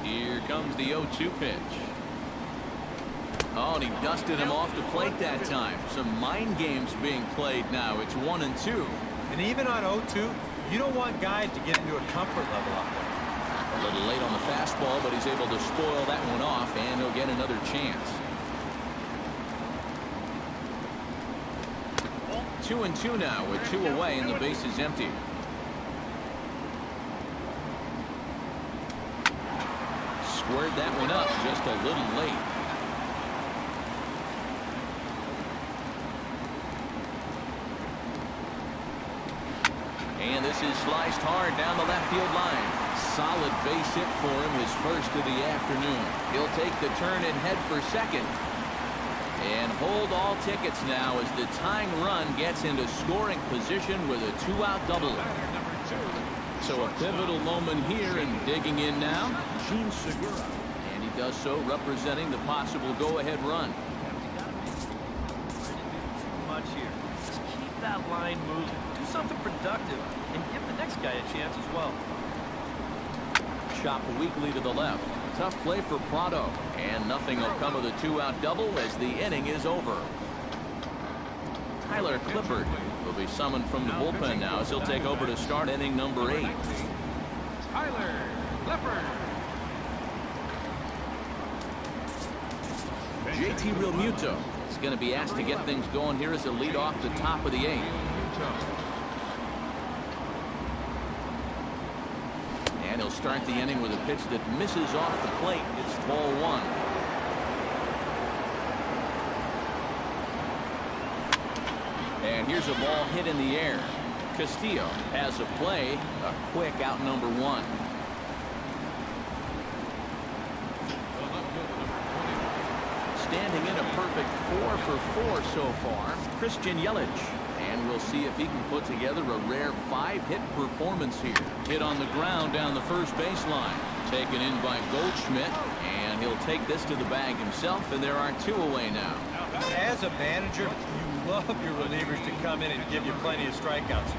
Here comes the 0-2 pitch. Oh, and he dusted him off the plate that time. Some mind games being played now. It's 1-2. And even on 0-2, you don't want guys to get into a comfort level out there. A little late on the fastball, but he's able to spoil that one off, and he'll get another chance. 2-2 now with 2 away, and the base is empty. Squared that one up just a little late. And this is sliced hard down the left field line. Solid base hit for him, his first of the afternoon. He'll take the turn and head for second. And hold all tickets now as the tying run gets into scoring position with a 2-out double. So a pivotal moment here, and digging in now, Gene Segura. And he does so representing the possible go-ahead run. Much here. Just keep that line moving. Do something productive and give the next guy a chance as well. Chop weakly to the left. Tough play for Prado, and nothing will come of the 2-out double as the inning is over. Tyler Clippard will be summoned from the bullpen now as he'll take over to start inning number 8. Tyler Clippard. JT Realmuto is going to be asked to get things going here as a lead off the top of the 8th. And he'll start the inning with a pitch that misses off the plate. It's ball 1. And here's a ball hit in the air. Castillo has a play, a quick out number 1. Standing in a perfect 4 for 4 so far, Christian Yelich. And we'll see if he can put together a rare 5-hit performance here. Hit on the ground down the first baseline. Taken in by Goldschmidt, and he'll take this to the bag himself, and there are 2 away now. As a manager, you love your relievers to come in and give you plenty of strikeouts.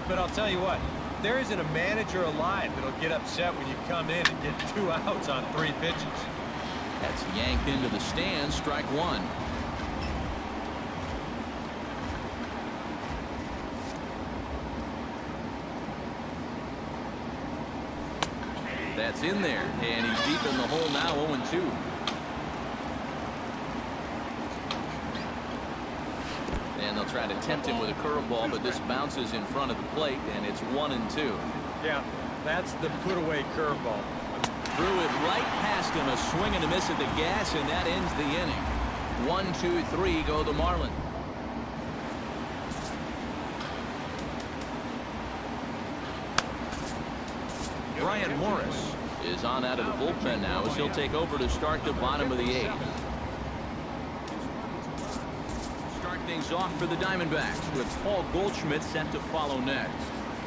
But I'll tell you what, there isn't a manager alive that'll get upset when you come in and get 2 outs on 3 pitches. That's yanked into the stands, strike 1. That's in there, and he's deep in the hole now, 0-2. And they'll try to tempt him with a curveball, but this bounces in front of the plate, and it's 1-2. Yeah, that's the put-away curveball. Threw it right past him, a swing and a miss at the gas, and that ends the inning. 1, 2, 3 go the Marlins. Brian Morris is on out of the bullpen now as he'll take over to start the bottom of the 8th. Start things off for the Diamondbacks with Paul Goldschmidt set to follow next.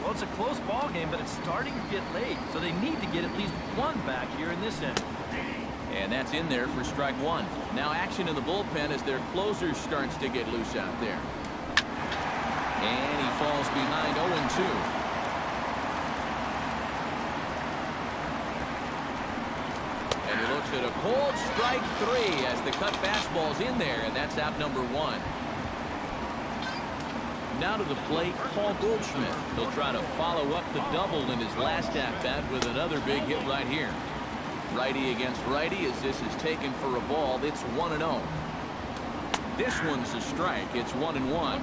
Well, it's a close ball game, but it's starting to get late, so they need to get at least 1 back here in this inning. And that's in there for strike 1. Now action in the bullpen as their closer starts to get loose out there. And he falls behind 0-2. At a cold strike 3 as the cut fastball's in there, and that's out number 1. Now to the plate, Paul Goldschmidt. He'll try to follow up the double in his last at-bat with another big hit right here. Righty against righty as this is taken for a ball. It's 1-0. This one's a strike. It's 1-1.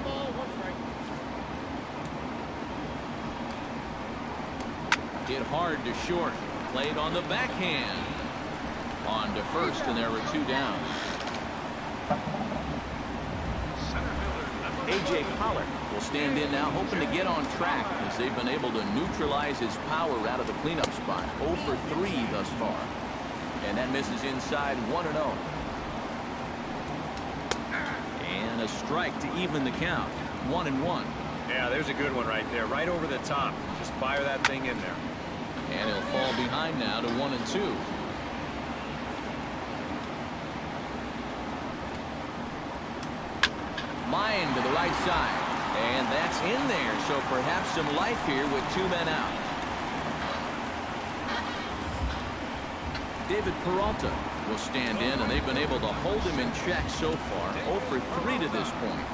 Hit hard to short. Played on the backhand. On to first, and there were 2 down. A.J. Pollard will stand in now, hoping to get on track as they've been able to neutralize his power out of the cleanup spot. 0 for 3 thus far. And that misses inside, 1-0. And a strike to even the count. 1-1. Yeah, there's a good one right there. Right over the top. Just fire that thing in there. And he'll fall behind now to 1-2. Line to the right side. And that's in there, so perhaps some life here with 2 men out. David Peralta will stand in, and they've been able to hold him in check so far. 0 for 3 to this point.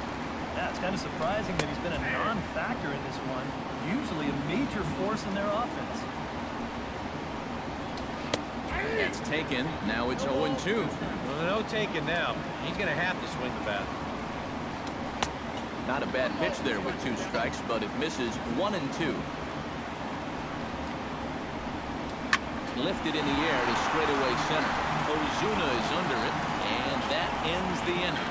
Yeah, it's kind of surprising that he's been a non-factor in this one. Usually a major force in their offense. That's taken. Now it's 0-2. Well, no taking now. He's going to have to swing the bat. Not a bad pitch there with 2 strikes, but it misses. 1-2. Lifted in the air to straightaway center. Ozuna is under it, and that ends the inning.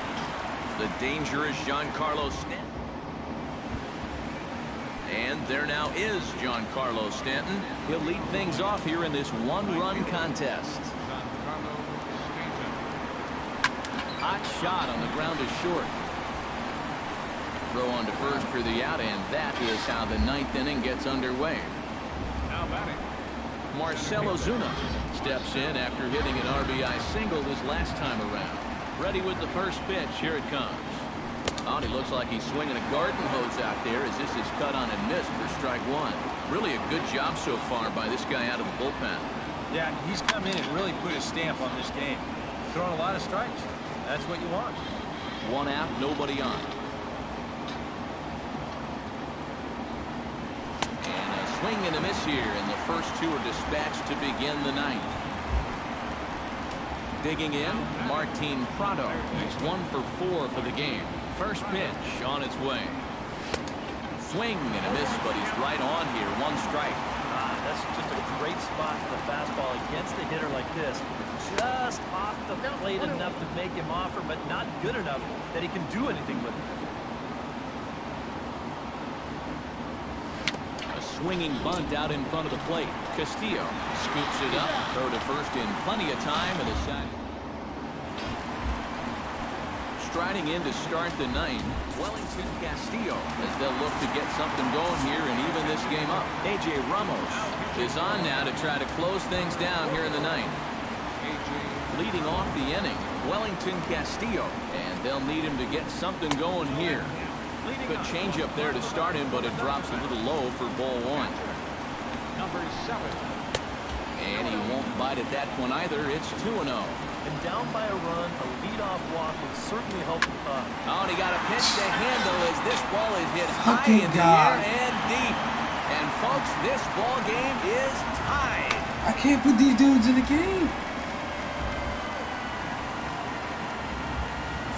The dangerous Giancarlo Stanton. And there now is Giancarlo Stanton. He'll lead things off here in this 1-run contest. Hot shot on the ground is short. Throw on to first for the out, and that is how the 9th inning gets underway. Now batting. Marcell Ozuna steps in after hitting an RBI single this last time around. Ready with the first pitch. Here it comes. Oh, he looks like he's swinging a garden hose out there as this is cut on and missed for strike 1. Really a good job so far by this guy out of the bullpen. Yeah, he's come in and really put his stamp on this game. Throwing a lot of strikes. That's what you want. 1 out, nobody on. And a swing and a miss here, and the first 2 are dispatched to begin the 9th. Digging in, Martin Prado. He's 1 for 4 for the game. First pitch on its way. Swing and a miss, but he's right on here. 1 strike. That's just a great spot for the fastball against a hitter like this. Just off the plate enough to make him offer, but not good enough that he can do anything with it. A swinging bunt out in front of the plate. Castillo scoops it up. Throw to first in plenty of time, and a sack. Striding in to start the 9th, Wellington Castillo, as they'll look to get something going here and even this game up. A.J. Ramos is on now to try to close things down here in the 9th. Leading off the inning, Wellington Castillo, and they'll need him to get something going here. Good change up there to start him, but it drops a little low for ball 1. Number 7. And he won't bite at that one either. It's 2-0. And down by a run, a leadoff walk would certainly help the cause. Oh, and he got a pitch to handle as this ball is hit high Fucking in the God. air and deep. And folks, this ball game is tied. I can't put these dudes in the game.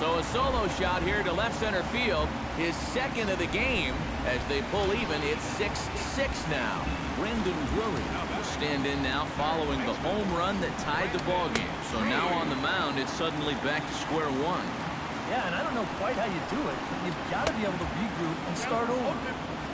So a solo shot here to left center field, his 2nd of the game. As they pull even, it's 6-6 now. Brendan Drury will stand in now following the home run that tied the ball game. So now on the mound, it's suddenly back to square 1. Yeah, and I don't know quite how you do it, but you've got to be able to regroup and start over.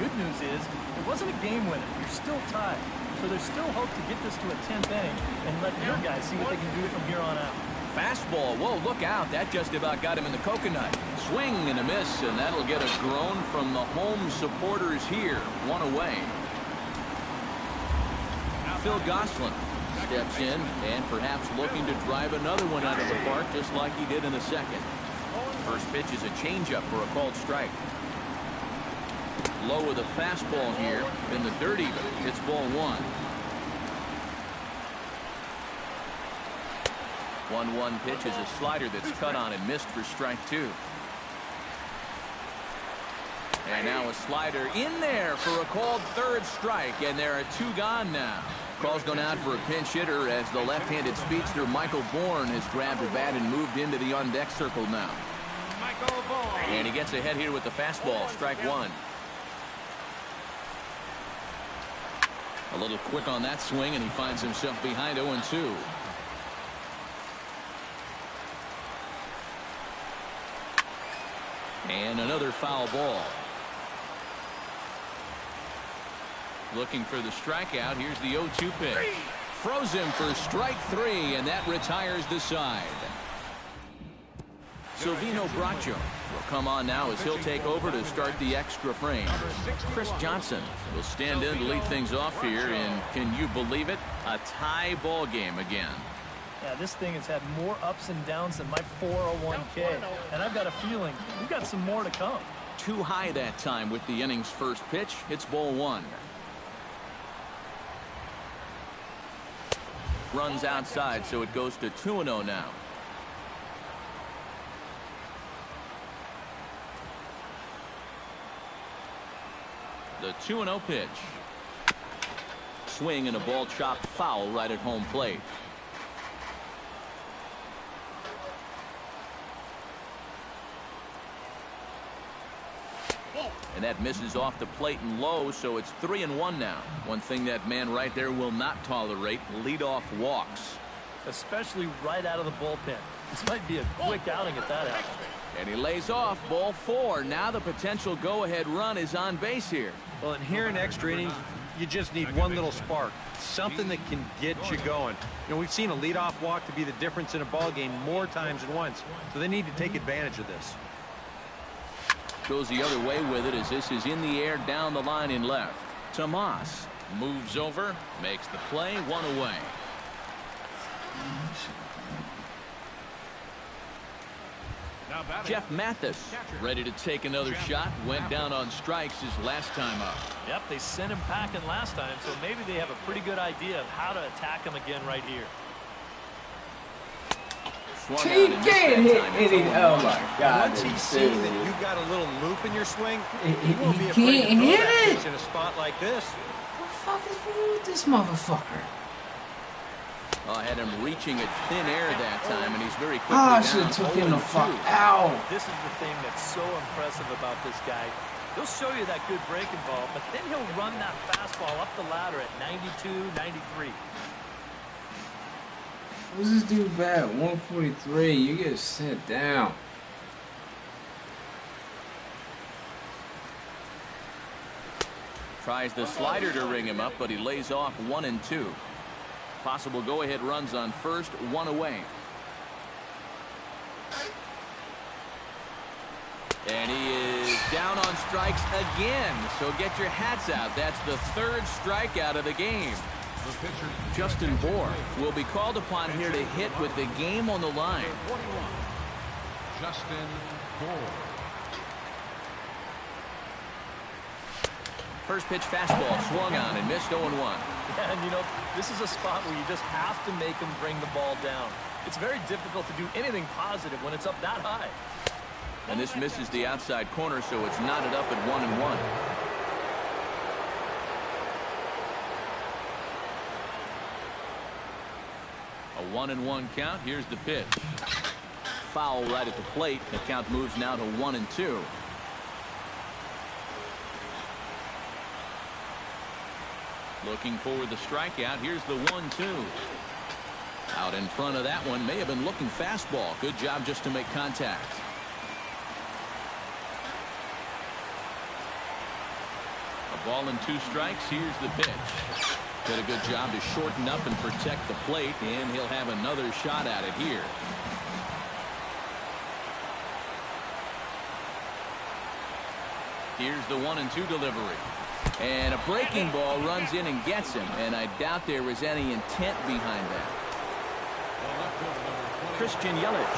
Good news is, it wasn't a game winner. You're still tied. So there's still hope to get this to a 10th inning and let your guys see what they can do from here on out. Fastball. Whoa, look out. That just about got him in the coconut. Swing and a miss, and that'll get a groan from the home supporters here. 1 away. Phil Gosselin steps in and perhaps looking to drive another one out of the park just like he did in the 2nd. First pitch is a changeup for a called strike. Low with a fastball here in the dirt even. It's ball 1. 1-1 pitch is a slider that's cut on and missed for strike 2. And now a slider in there for a called 3rd strike, and there are 2 gone now. Call's gone out for a pinch hitter as the left-handed speedster Michael Bourne has grabbed a bat and moved into the on-deck circle now. Michael Bourne. And he gets ahead here with the fastball, strike 1. A little quick on that swing, and he finds himself behind 0-2. And another foul ball. Looking for the strikeout. Here's the 0-2 pitch. Throws him for strike 3, and that retires the side. Silvino Bracho will come on now as he'll take over to start the extra frame. Chris Johnson will stand in to lead things off here, and can you believe it? A tie ball game again. Yeah, this thing has had more ups and downs than my 401k, and I've got a feeling we've got some more to come. Too high that time with the inning's first pitch. It's ball one. Runs outside, so it goes to 2-0 now. The 2-0 pitch. Swing and a ball chopped foul right at home plate. And that misses off the plate and low, so it's 3-1 now. One thing that man right there will not tolerate, leadoff walks. Especially right out of the bullpen. This might be a quick outing at that happens. And he lays off, ball four. Now the potential go-ahead run is on base here. Well, and here in extra innings, you just need one little spark, something that can get you going. You know, we've seen a leadoff walk to be the difference in a ball game more times than once, so they need to take advantage of this. Goes the other way with it as this is in the air down the line in left. Tomas moves over, makes the play, one away. Jeff Mathis ready to take another shot. Went down on strikes his last time up. Yep, they sent him packing last time, so maybe they have a pretty good idea of how to attack him again right here. He can't hit it. Oh my God! Once he's seen that you've got a little loop in your swing, he won't be he afraid to can't throw hit that it. pitch in a spot like this. What the fuck is wrong with this motherfucker? I had him reaching at thin air that time, and he's very quickly I down. should have took him the 0-2. fuck out. This is the thing that's so impressive about this guy. He'll show you that good breaking ball, but then he'll run that fastball up the ladder at 92, 93. What's this dude bat? 143. You get sent down. Tries the slider to ring him up, but he lays off 1-2. Possible go-ahead runs on first, one away. And he is down on strikes again. So get your hats out. That's the third strikeout of the game. Justin Bohr will be called upon here to hit with the game on the line. Justin Bohr. First pitch fastball swung on and missed 0-1. Yeah, and you know, this is a spot where you just have to make him bring the ball down. It's very difficult to do anything positive when it's up that high. And this misses the outside corner, so it's knotted up at 1-1. A 1-1 count. Here's the pitch. Foul right at the plate. The count moves now to 1-2. Looking for the strikeout. Here's the 1-2. Out in front of that one. May have been looking fastball. Good job just to make contact. A ball and 2 strikes. Here's the pitch. Did a good job to shorten up and protect the plate, and he'll have another shot at it here. Here's the 1-2 delivery. And a breaking ball runs in and gets him, and I doubt there was any intent behind that. Christian Yelich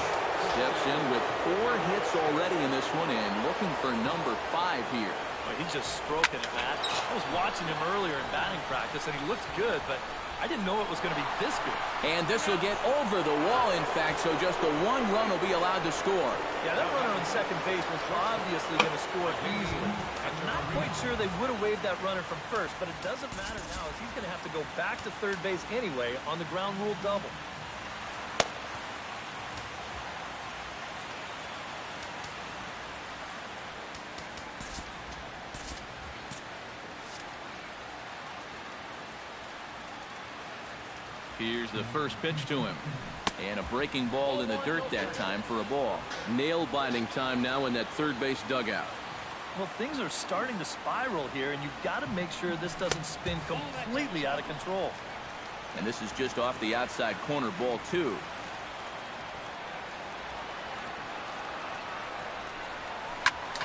steps in with 4 hits already in this one and looking for number 5 here. Well, he's just stroking it, Matt. I was watching him earlier in batting practice, and he looked good, but I didn't know it was going to be this good. And this will get over the wall, in fact, so just the 1 run will be allowed to score. Yeah, that runner on second base was obviously going to score easily. I'm not quite sure they would have waved that runner from first, but it doesn't matter now as he's going to have to go back to third base anyway on the ground rule double. Here's the first pitch to him. And a breaking ball in the dirt that time for a ball. Nail-biting time now in that third base dugout. Well, things are starting to spiral here, and you've got to make sure this doesn't spin completely out of control. And this is just off the outside corner, ball 2.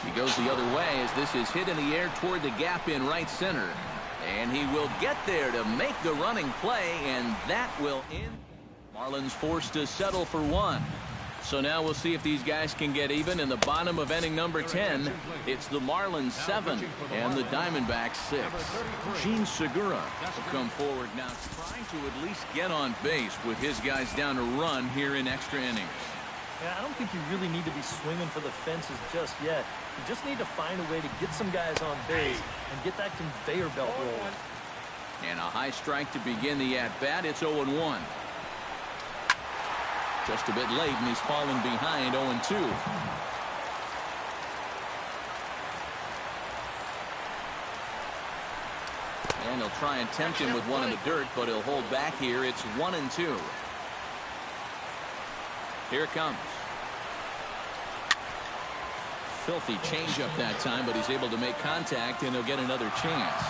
He goes the other way as this is hit in the air toward the gap in right center. And he will get there to make the running play, and that will end. Marlins forced to settle for one. So now we'll see if these guys can get even in the bottom of inning number 10. It's the Marlins 7 and the Diamondbacks 6. Gene Segura will come forward now, trying to at least get on base with his guys down a run here in extra innings. Yeah, I don't think you really need to be swinging for the fences just yet. You just need to find a way to get some guys on base and get that conveyor belt rolling. And a high strike to begin the at-bat. It's 0-1. Just a bit late, and he's fallen behind 0-2. And he'll try and tempt him with one in the dirt, but he'll hold back here. It's 1-2. Here it comes. Filthy changeup that time, but he's able to make contact, and he'll get another chance.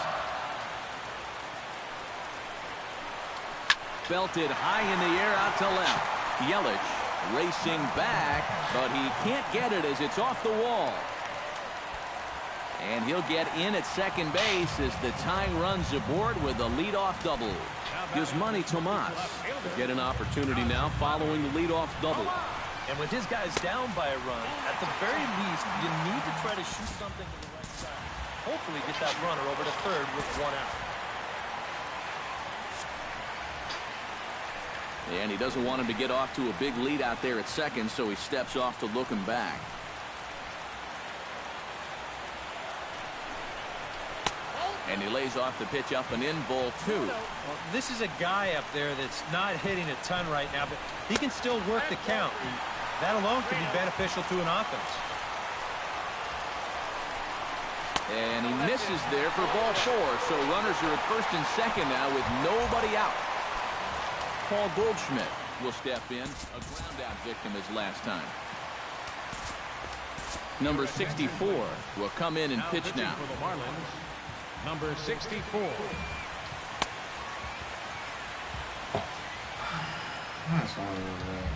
Belted high in the air out to left. Yelich racing back, but he can't get it as it's off the wall. And he'll get in at second base as the tying runs aboard with a leadoff double. Gives Manny Tomas to get an opportunity now following the leadoff double. And with his guys down by a run, at the very least, you need to try to shoot something to the right side. Hopefully get that runner over to third with one out. And he doesn't want him to get off to a big lead out there at second, so he steps off to look him back. And he lays off the pitch up and in, ball 2. Well, this is a guy up there that's not hitting a ton right now, but he can still work the count. And that alone can be beneficial to an offense. And he misses there for ball 4, so runners are at first and second now with nobody out. Paul Goldschmidt will step in, a ground-out victim as last time. Number 64 will come in and pitch now. For the Marlins, number 64. That's all over.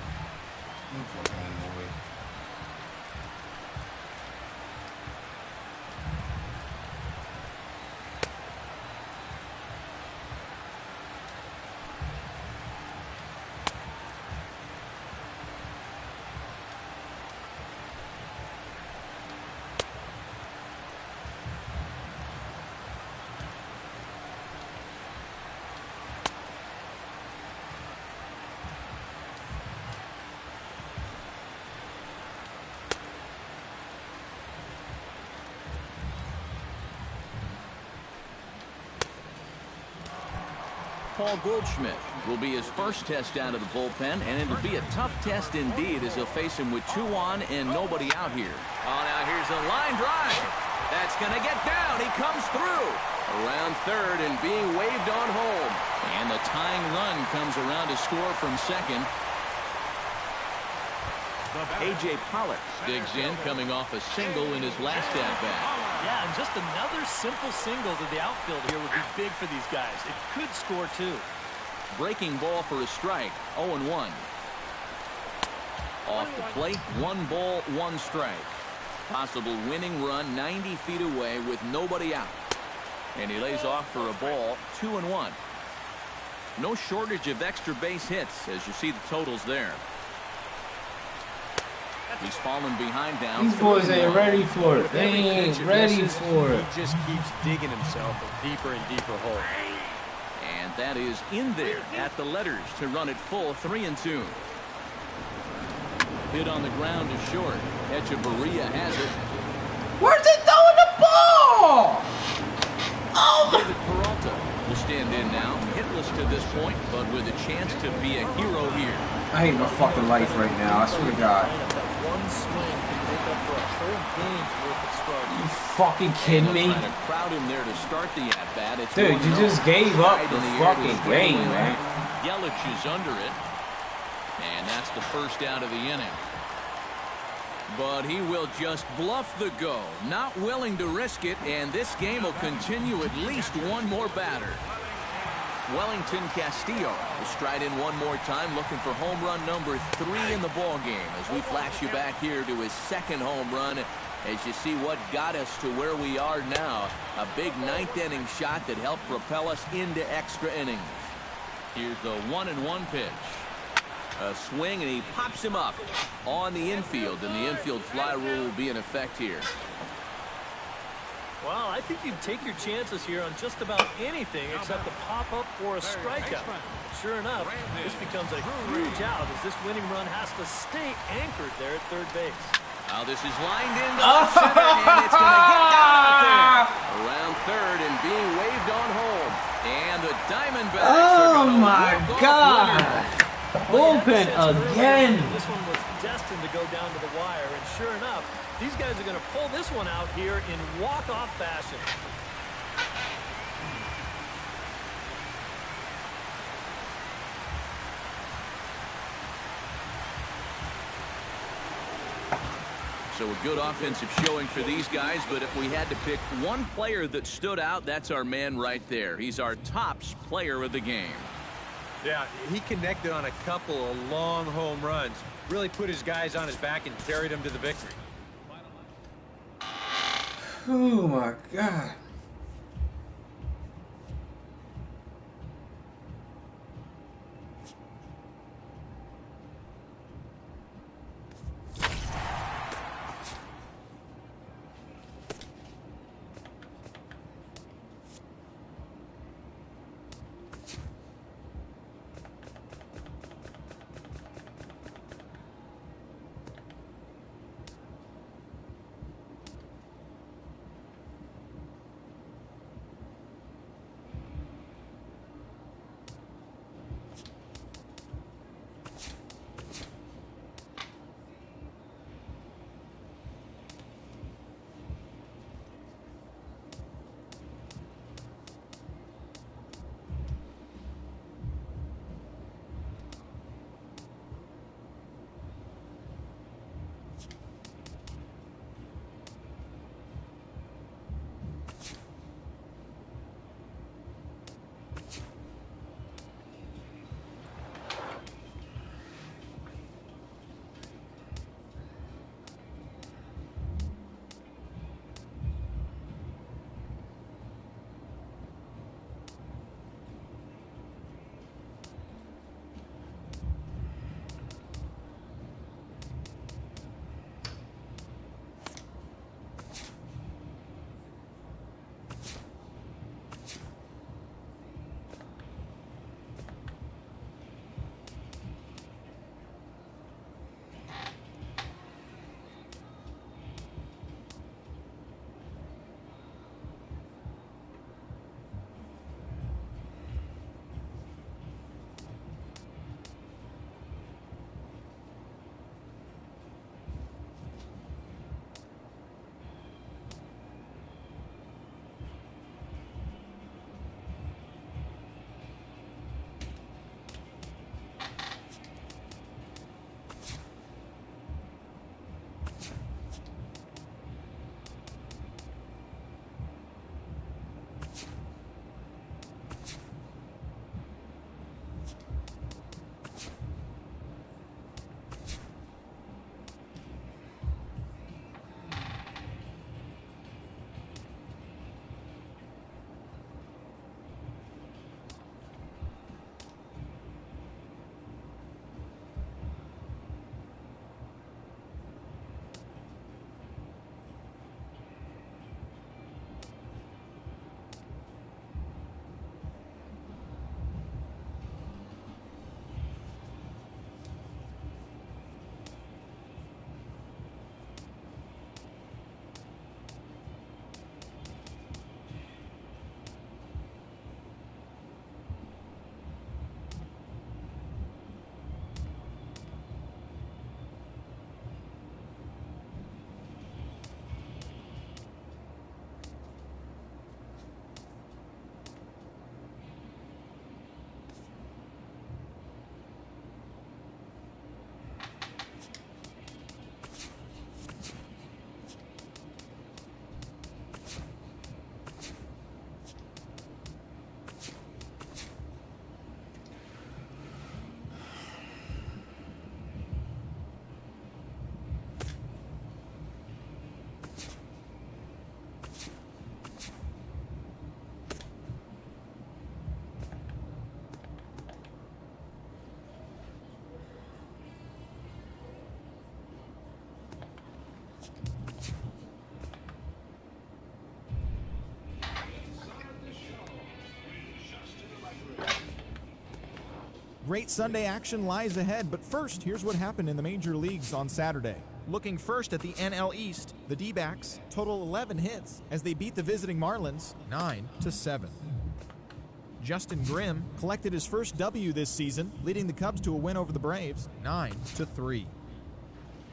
Paul Goldschmidt will be his first test out of the bullpen, and it'll be a tough test indeed as he'll face him with 2 on and nobody out here. Oh, now here's a line drive. That's going to get down. He comes through around third and being waved on home. And the tying run comes around to score from second. A.J. Pollock digs in, coming off a single in his last at-bat. Yeah, and just another simple single to the outfield here would be big for these guys. It could score 2. Breaking ball for a strike, 0-1. Off the plate, 1 ball, 1 strike. Possible winning run 90 feet away with nobody out. And he lays off for a ball, 2-1. No shortage of extra base hits as you see the totals there. He's fallen behind now. These boys ain't ready for it. They ain't ready for it. He just keeps digging himself a deeper and deeper hole. And that is in there at the letters to run it full, 3-2. Hit on the ground is short. Echeverria has it. Where's he throwing the ball? Oh my! David Peralta will stand in now, hitless to this point, but with a chance to be a hero here. I hate my fucking life right now. I swear to God. One swing can make up for a whole game's worth of starts. You fucking kidding me? Trying to crowd him there to start the at-bat. It's Dude, you just gave up the fucking game, man. Yelich is under it. And that's the first out of the inning. But he will just bluff the go. Not willing to risk it, and this game will continue at least one more batter. Wellington Castillo will stride in one more time, looking for home run number 3 in the ball game as we flash you back here to his second home run as you see what got us to where we are now. A big 9th inning shot that helped propel us into extra innings. Here's the 1-1 pitch. A swing, and he pops him up on the infield, and the infield fly rule will be in effect here. Well, I think you'd take your chances here on just about anything except a pop-up or a strikeout. Sure enough, this becomes a huge out as this winning run has to stay anchored there at third base. Now this is lined into left center, and it's going to get down out there. Around third and being waved on home. And the Diamondbacks are going to walk off winner. Bullpen again. This one was destined to go down to the wire, and sure enough, these guys are going to pull this one out here in walk-off fashion. So a good offensive showing for these guys, but if we had to pick one player that stood out, that's our man right there. He's our tops player of the game. Yeah, he connected on a couple of long home runs. Really put his guys on his back and carried them to the victory. Oh my God. Great Sunday action lies ahead, but first, here's what happened in the major leagues on Saturday. Looking first at the NL East, the D-backs total 11 hits as they beat the visiting Marlins 9-7. Justin Grimm collected his first W this season, leading the Cubs to a win over the Braves 9-3.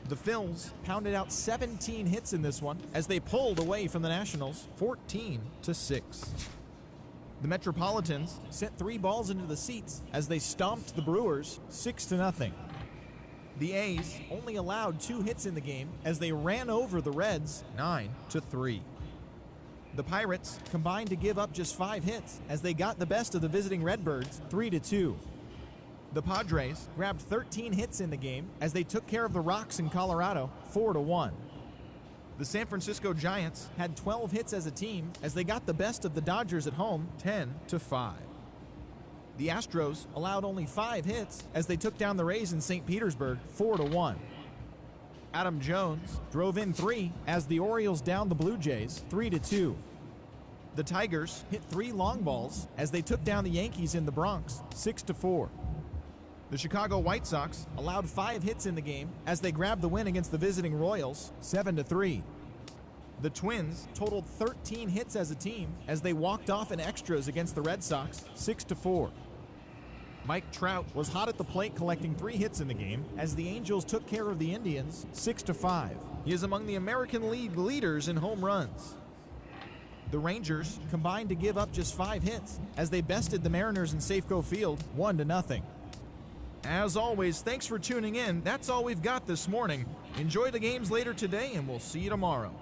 The Phils pounded out 17 hits in this one as they pulled away from the Nationals 14-6. The Metropolitans sent 3 balls into the seats as they stomped the Brewers 6-0. The A's only allowed 2 hits in the game as they ran over the Reds 9-3. The Pirates combined to give up just 5 hits as they got the best of the visiting Redbirds 3-2. The Padres grabbed 13 hits in the game as they took care of the Rocks in Colorado 4-1. The San Francisco Giants had 12 hits as a team as they got the best of the Dodgers at home 10-5. The Astros allowed only 5 hits as they took down the Rays in St. Petersburg 4-1. Adam Jones drove in 3 as the Orioles downed the Blue Jays 3-2. The Tigers hit 3 long balls as they took down the Yankees in the Bronx 6-4. The Chicago White Sox allowed 5 hits in the game as they grabbed the win against the visiting Royals 7-3. The Twins totaled 13 hits as a team as they walked off in extras against the Red Sox 6-4. Mike Trout was hot at the plate collecting 3 hits in the game as the Angels took care of the Indians 6-5. He is among the American League leaders in home runs. The Rangers combined to give up just 5 hits as they bested the Mariners in Safeco Field 1-0. As always, thanks for tuning in. That's all we've got this morning. Enjoy the games later today, and we'll see you tomorrow.